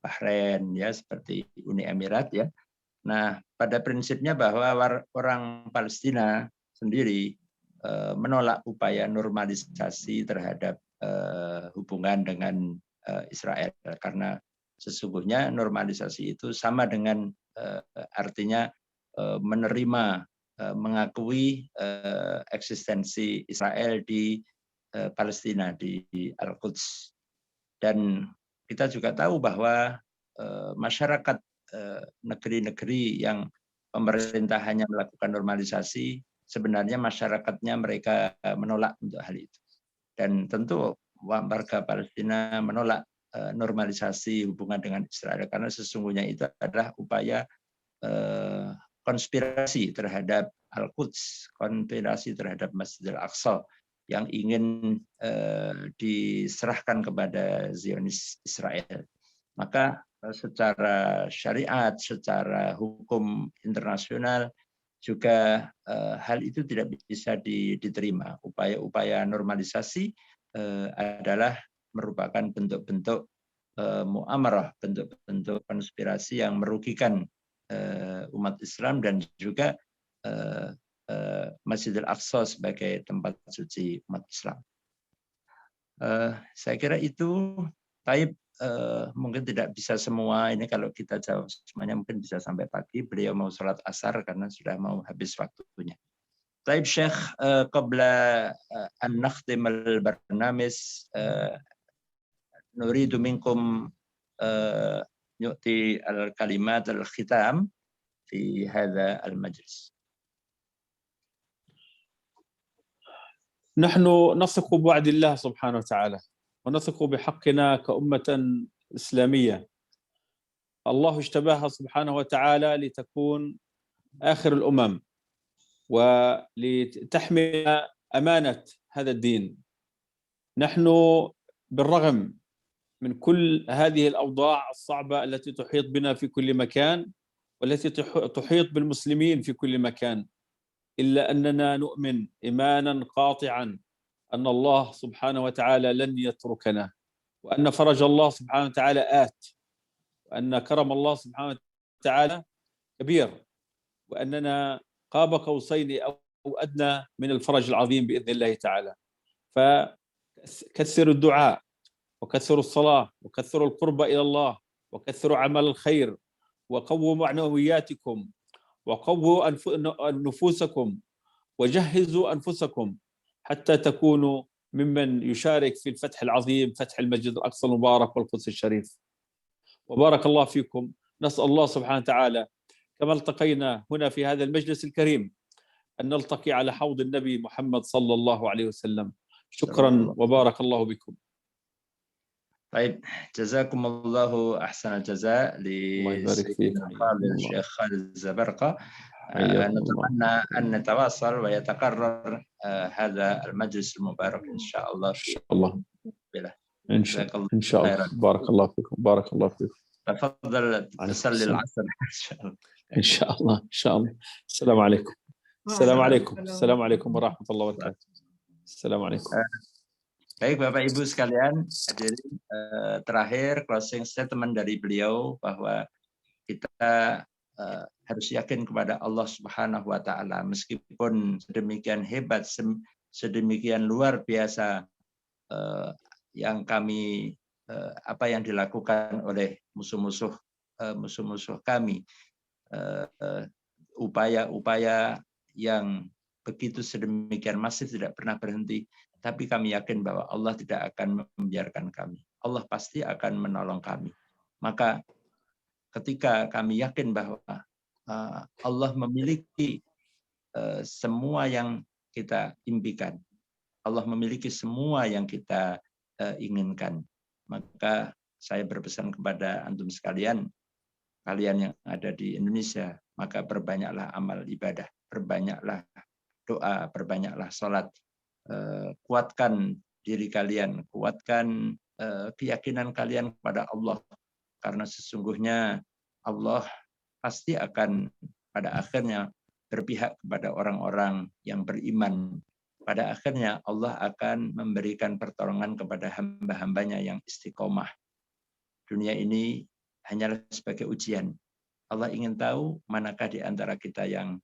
S5: Bahrain, ya, seperti Uni Emirat, ya. Nah, pada prinsipnya bahwa orang Palestina sendiri menolak upaya normalisasi terhadap hubungan dengan Israel, karena sesungguhnya normalisasi itu sama dengan artinya menerima, mengakui eksistensi Israel di Palestina, di Al-Quds. Dan kita juga tahu bahwa masyarakat negeri-negeri yang pemerintahannya melakukan normalisasi, sebenarnya masyarakatnya mereka menolak untuk hal itu. Dan tentu warga Palestina menolak normalisasi hubungan dengan Israel, karena sesungguhnya itu adalah upaya konspirasi terhadap Al-Quds, konspirasi terhadap Masjid Al-Aqsa yang ingin diserahkan kepada Zionis Israel. Maka secara syariat, secara hukum internasional juga hal itu tidak bisa diterima. Upaya-upaya normalisasi adalah merupakan bentuk-bentuk muamarah, bentuk-bentuk konspirasi yang merugikan umat Islam dan juga Masjidil Aqsa sebagai tempat suci umat Islam. Saya kira itu. Taib, mungkin tidak bisa semua ini, kalau kita jawab semuanya mungkin bisa sampai pagi. Beliau mau sholat asar karena sudah mau habis waktunya. Taib Syekh, qabla an nakhtim al-barnamij, nuridu minkum yu'ti al-kalimat al-khitam fi hadha al-majlis.
S6: نحن نثق بوعد الله سبحانه وتعالى ونثق بحقنا كأمة إسلامية. الله اجتباها سبحانه وتعالى لتكون آخر الأمم ولتحمل أمانة هذا الدين. نحن بالرغم من كل هذه الأوضاع الصعبة التي تحيط بنا في كل مكان والتي تحيط بالمسلمين في كل مكان، إلا أننا نؤمن إيمانا قاطعا أن الله سبحانه وتعالى لن يتركنا، وأن فرج الله سبحانه وتعالى آت، وأن كرم الله سبحانه وتعالى كبير، وأننا قاب قوسين أو أدنى من الفرج العظيم بإذن الله تعالى. فكثروا الدعاء وكثروا الصلاة وكثروا القرب إلى الله وكثروا عمل الخير وقووا معنوياتكم وقووا نفوسكم وجهزوا أنفسكم حتى تكونوا ممن يشارك في الفتح العظيم، فتح المسجد الأقصى المبارك والقدس الشريف. وبارك الله فيكم. نسأل الله سبحانه وتعالى كما التقينا هنا في هذا المجلس الكريم أن نلتقي على حوض النبي محمد صلى الله عليه وسلم. شكرا وبارك الله بكم.
S5: Baik, jazakumullahu ahsanal jaza li Syekh Khalid Zabarqa. نتمنى أن نتواصل ويتكرر هذا المجلس المبارك إن شاء الله.
S6: إن شاء الله. بارك الله فيكم. بارك الله فيكم.
S5: تفضل تصلي العصر إن شاء الله.
S6: إن شاء الله. إن شاء الله. السلام عليكم. السلام عليكم. السلام عليكم ورحمة الله وبركاته. السلام عليكم.
S5: Baik Bapak Ibu sekalian, hadirin, terakhir closing statement dari beliau bahwa kita harus yakin kepada Allah Subhanahu wa taala meskipun sedemikian hebat, sedemikian luar biasa yang kami apa yang dilakukan oleh musuh-musuh kami, upaya-upaya yang begitu sedemikian masif tidak pernah berhenti. Tapi kami yakin bahwa Allah tidak akan membiarkan kami. Allah pasti akan menolong kami. Maka ketika kami yakin bahwa Allah memiliki semua yang kita impikan, Allah memiliki semua yang kita inginkan, maka saya berpesan kepada antum sekalian, kalian yang ada di Indonesia, maka perbanyaklah amal ibadah, perbanyaklah doa, perbanyaklah sholat. Kuatkan diri kalian, kuatkan keyakinan kalian kepada Allah, karena sesungguhnya Allah pasti akan pada akhirnya berpihak kepada orang-orang yang beriman. Pada akhirnya Allah akan memberikan pertolongan kepada hamba-hambanya yang istiqomah. Dunia ini hanyalah sebagai ujian. Allah ingin tahu manakah di antara kita yang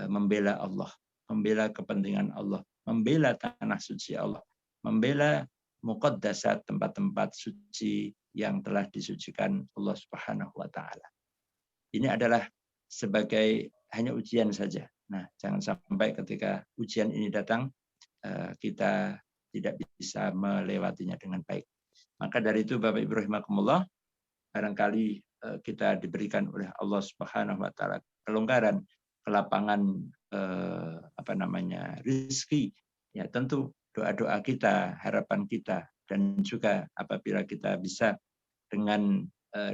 S5: membela Allah, membela kepentingan Allah, membela tanah suci Allah, membela muqaddasat, tempat-tempat suci yang telah disucikan Allah Subhanahu wa taala. Ini adalah sebagai hanya ujian saja. Nah, jangan sampai ketika ujian ini datang kita tidak bisa melewatinya dengan baik. Maka dari itu Bapak Ibu rahimakumullah, barangkali kita diberikan oleh Allah Subhanahu wa taala kelonggaran, kelapangan rezeki, ya tentu doa-doa kita, harapan kita, dan juga apabila kita bisa dengan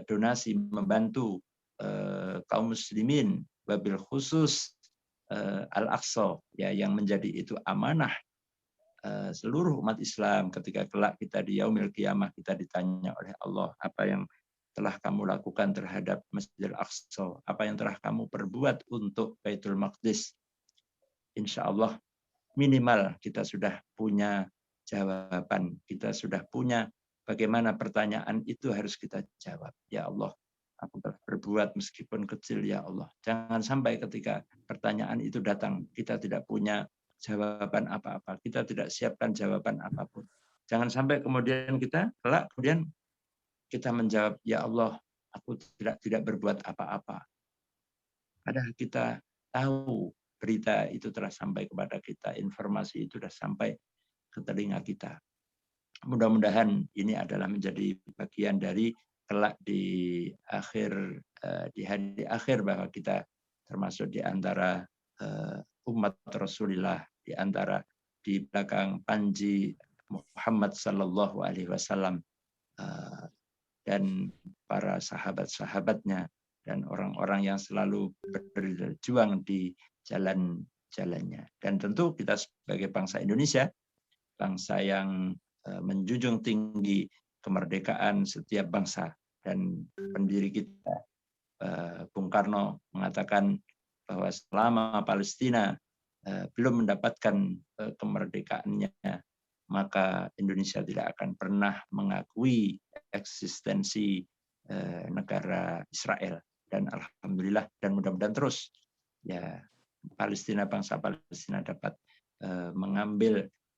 S5: donasi membantu kaum muslimin, wabil khusus Al-Aqsa, ya, yang menjadi itu amanah seluruh umat Islam. Ketika kelak kita di yaumil qiyamah, kita ditanya oleh Allah, apa yang telah kamu lakukan terhadap Masjidil Aqsa, apa yang telah kamu perbuat untuk Baitul Maqdis. Insya Allah minimal kita sudah punya jawaban, kita sudah punya bagaimana pertanyaan itu harus kita jawab. Ya Allah, aku telah berbuat meskipun kecil, ya Allah. Jangan sampai ketika pertanyaan itu datang, kita tidak punya jawaban apa-apa, kita tidak siapkan jawaban apapun. Jangan sampai kemudian kita menjawab, ya Allah, aku tidak berbuat apa-apa. Padahal kita tahu berita itu telah sampai kepada kita, informasi itu sudah sampai ke telinga kita. Mudah-mudahan ini adalah menjadi bagian dari kelak di hari akhir, bahwa kita termasuk di antara umat Rasulullah, di antara di belakang panji Muhammad sallallahu alaihi wasallam dan para sahabat-sahabatnya dan orang-orang yang selalu berjuang di jalan-jalannya. Dan tentu kita sebagai bangsa Indonesia, bangsa yang menjunjung tinggi kemerdekaan setiap bangsa, dan pendiri kita Bung Karno mengatakan bahwa selama Palestina belum mendapatkan kemerdekaannya, maka Indonesia tidak akan pernah mengakui eksistensi negara Israel. Dan alhamdulillah, dan mudah-mudahan terus ya Palestina, bangsa Palestina dapat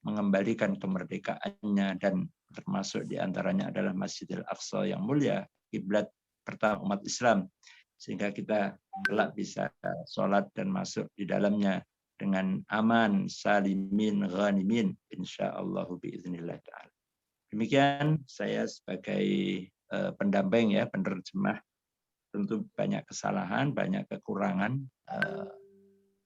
S5: mengembalikan kemerdekaannya, dan termasuk diantaranya adalah Masjidil Aqsa yang mulia, kiblat pertama umat Islam, sehingga kita kelak bisa sholat dan masuk di dalamnya dengan aman, salimin, ghanimin, insyaallah biiznillah ta'ala. Demikian saya sebagai pendamping, ya, penerjemah, tentu banyak kesalahan, banyak kekurangan,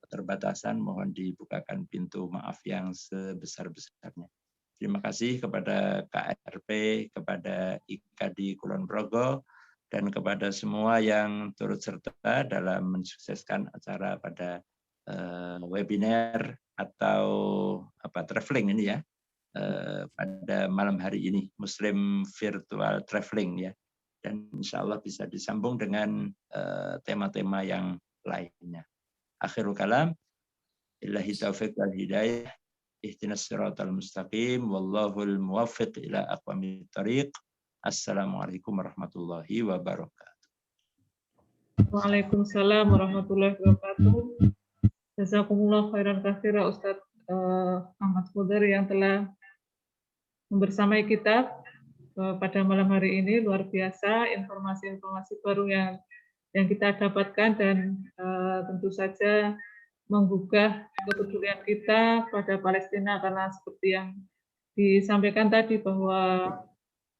S5: keterbatasan, mohon dibukakan pintu maaf yang sebesar-besarnya. Terima kasih kepada KRP, kepada IKADI Kulon Progo, dan kepada semua yang turut serta dalam mensukseskan acara pada webinar atau traveling ini, ya, pada malam hari ini, Muslim Virtual Traveling ya. Dan insya Allah bisa disambung dengan tema-tema yang lainnya. Akhirul kalam, billahi taufiq wal hidayah, ihdinas siratal mustaqim, wallahul muwaffiq ila aqwamit thariq. Assalamualaikum warahmatullahi wabarakatuh.
S2: Waalaikumsalam warahmatullahi wabarakatuh. Jazakumullah khairan katsira Ustadz Ahmad Qudari yang telah membersamai kita pada malam hari ini. Luar biasa informasi-informasi baru yang kita dapatkan, dan tentu saja menggugah kepedulian kita pada Palestina, karena seperti yang disampaikan tadi bahwa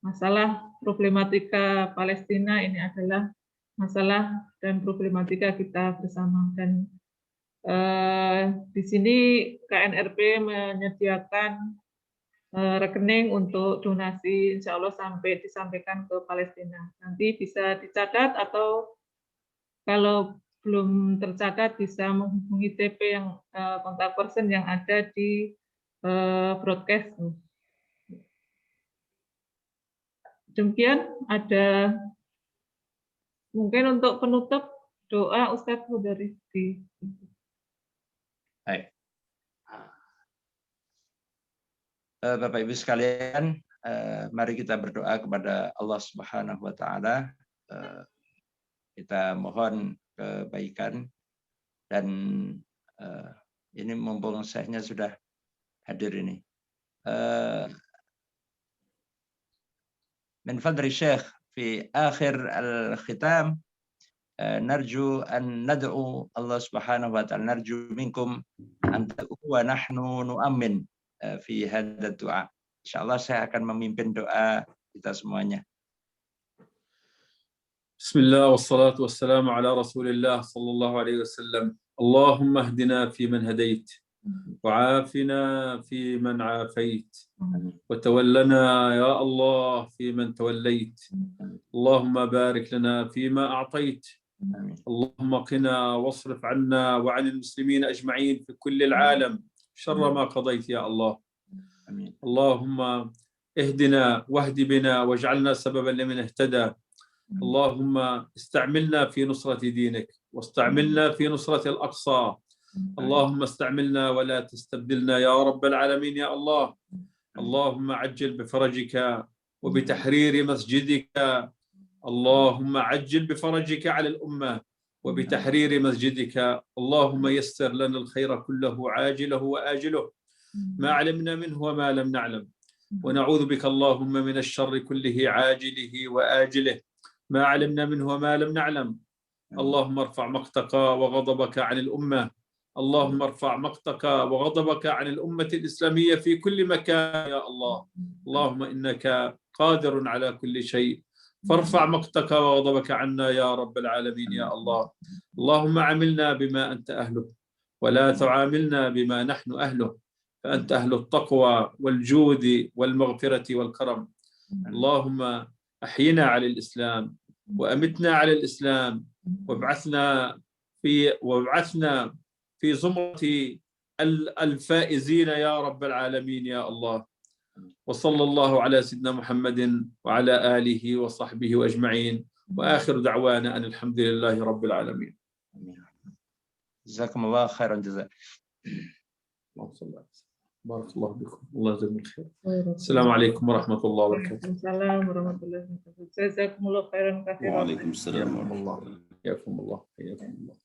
S2: masalah problematika Palestina ini adalah masalah dan problematika kita bersama. Dan di sini KNRP menyediakan rekening untuk donasi, insya Allah sampai disampaikan ke Palestina. Nanti bisa dicatat, atau kalau belum tercatat bisa menghubungi TP yang kontak person yang ada di broadcast. Demikian, ada mungkin untuk penutup doa Ustadz Qudari.
S5: Baik. Bapak Ibu sekalian, mari kita berdoa kepada Allah Subhanahu wa taala. Kita mohon kebaikan, dan ini mumpung syekhnya sudah hadir ini. Min fadli syekh fi akhir al-khitam narju an nad'u Allah Subhanahu wa taala, narju minkum an taqu wa nahnu nu'min fi hadha du'a. Insyaallah saya akan memimpin doa kita semuanya.
S6: Bismillah wassalatu wassalamu ala Rasulillah sallallahu alaihi wasallam. Allahumma hdina fi man hadait, وعافنا في من عافيت، وتولنا يا الله في من توليت. اللهم بارك لنا فيما أعطيت، اللهم قنا واصرف عنا وعن المسلمين أجمعين في كل العالم شر ما قضيت يا الله. اللهم اهدنا واهد بنا واجعلنا سببا لمن اهتدى. اللهم استعملنا في نصرة دينك، واستعملنا في نصرة الأقصى. اللهم استعملنا ولا تستبدلنا يا رب العالمين يا الله. اللهم عجل بفرجك وبتحرير مسجدك. اللهم عجل بفرجك على الأمة وبتحرير مسجدك. اللهم يسر لنا الخير كله عاجله وآجله، ما علمنا منه وما لم نعلم، ونعوذ بك اللهم من الشر كله عاجله وآجله، ما علمنا منه وما لم نعلم. اللهم ارفع مقتك وغضبك عن الأمة. اللهم ارفع مقتك وغضبك عن الأمة الإسلامية في كل مكان يا الله. اللهم إنك قادر على كل شيء، فارفع مقتك وغضبك عنا يا رب العالمين يا الله. اللهم عاملنا بما أنت أهله، ولا تعاملنا بما نحن أهله، فأنت أهل التقوى والجود والمغفرة والكرم. اللهم أحينا على الإسلام، وأمتنا على الإسلام، وابعثنا في زمرة الفائزين يا رب العالمين يا الله. وصلى الله على سيدنا محمد وعلى آله وصحبه أجمعين، وآخر دعوانا أن الحمد لله رب العالمين.
S5: جزاكم الله خيرا جزاء.
S6: بارك الله بكم، الله يجزاكم الخير. السلام عليكم ورحمة الله وبركاته.
S2: Waalaikumsalam warahmatullahi wabarakatuh. Jazakumullah khairan katsiran.
S6: Waalaikumsalam warahmatullahi wabarakatuh.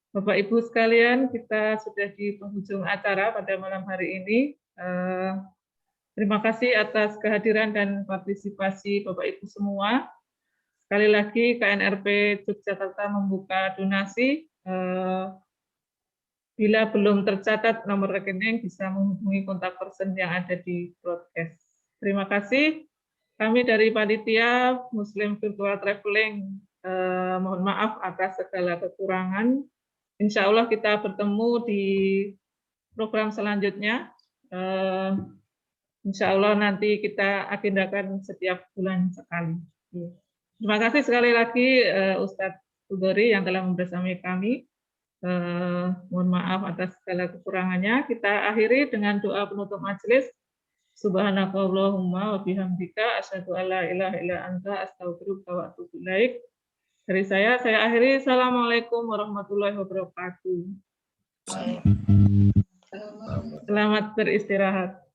S2: Bapak Ibu sekalian, kita sudah di penghujung acara pada malam hari ini. Terima kasih atas kehadiran dan partisipasi Bapak Ibu semua. Sekali lagi KNRP Yogyakarta membuka donasi. Bila belum tercatat nomor rekening, bisa menghubungi kontak person yang ada di broadcast. Terima kasih. Kami dari Panitia Muslim Virtual Traveling mohon maaf atas segala kekurangan. Insya Allah kita bertemu di program selanjutnya. Insya Allah nanti kita agendakan setiap bulan sekali. Terima kasih sekali lagi Ustadz Qudari yang telah membersamai kami. Mohon maaf atas segala kekurangannya. Kita akhiri dengan doa penutup majelis. Subhanakallahumma wa bihamdika asyhadu an la ilaha illa anta astaghfiruka wa atubu ilaik. Dari saya akhiri. Assalamualaikum warahmatullahi wabarakatuh. Selamat beristirahat.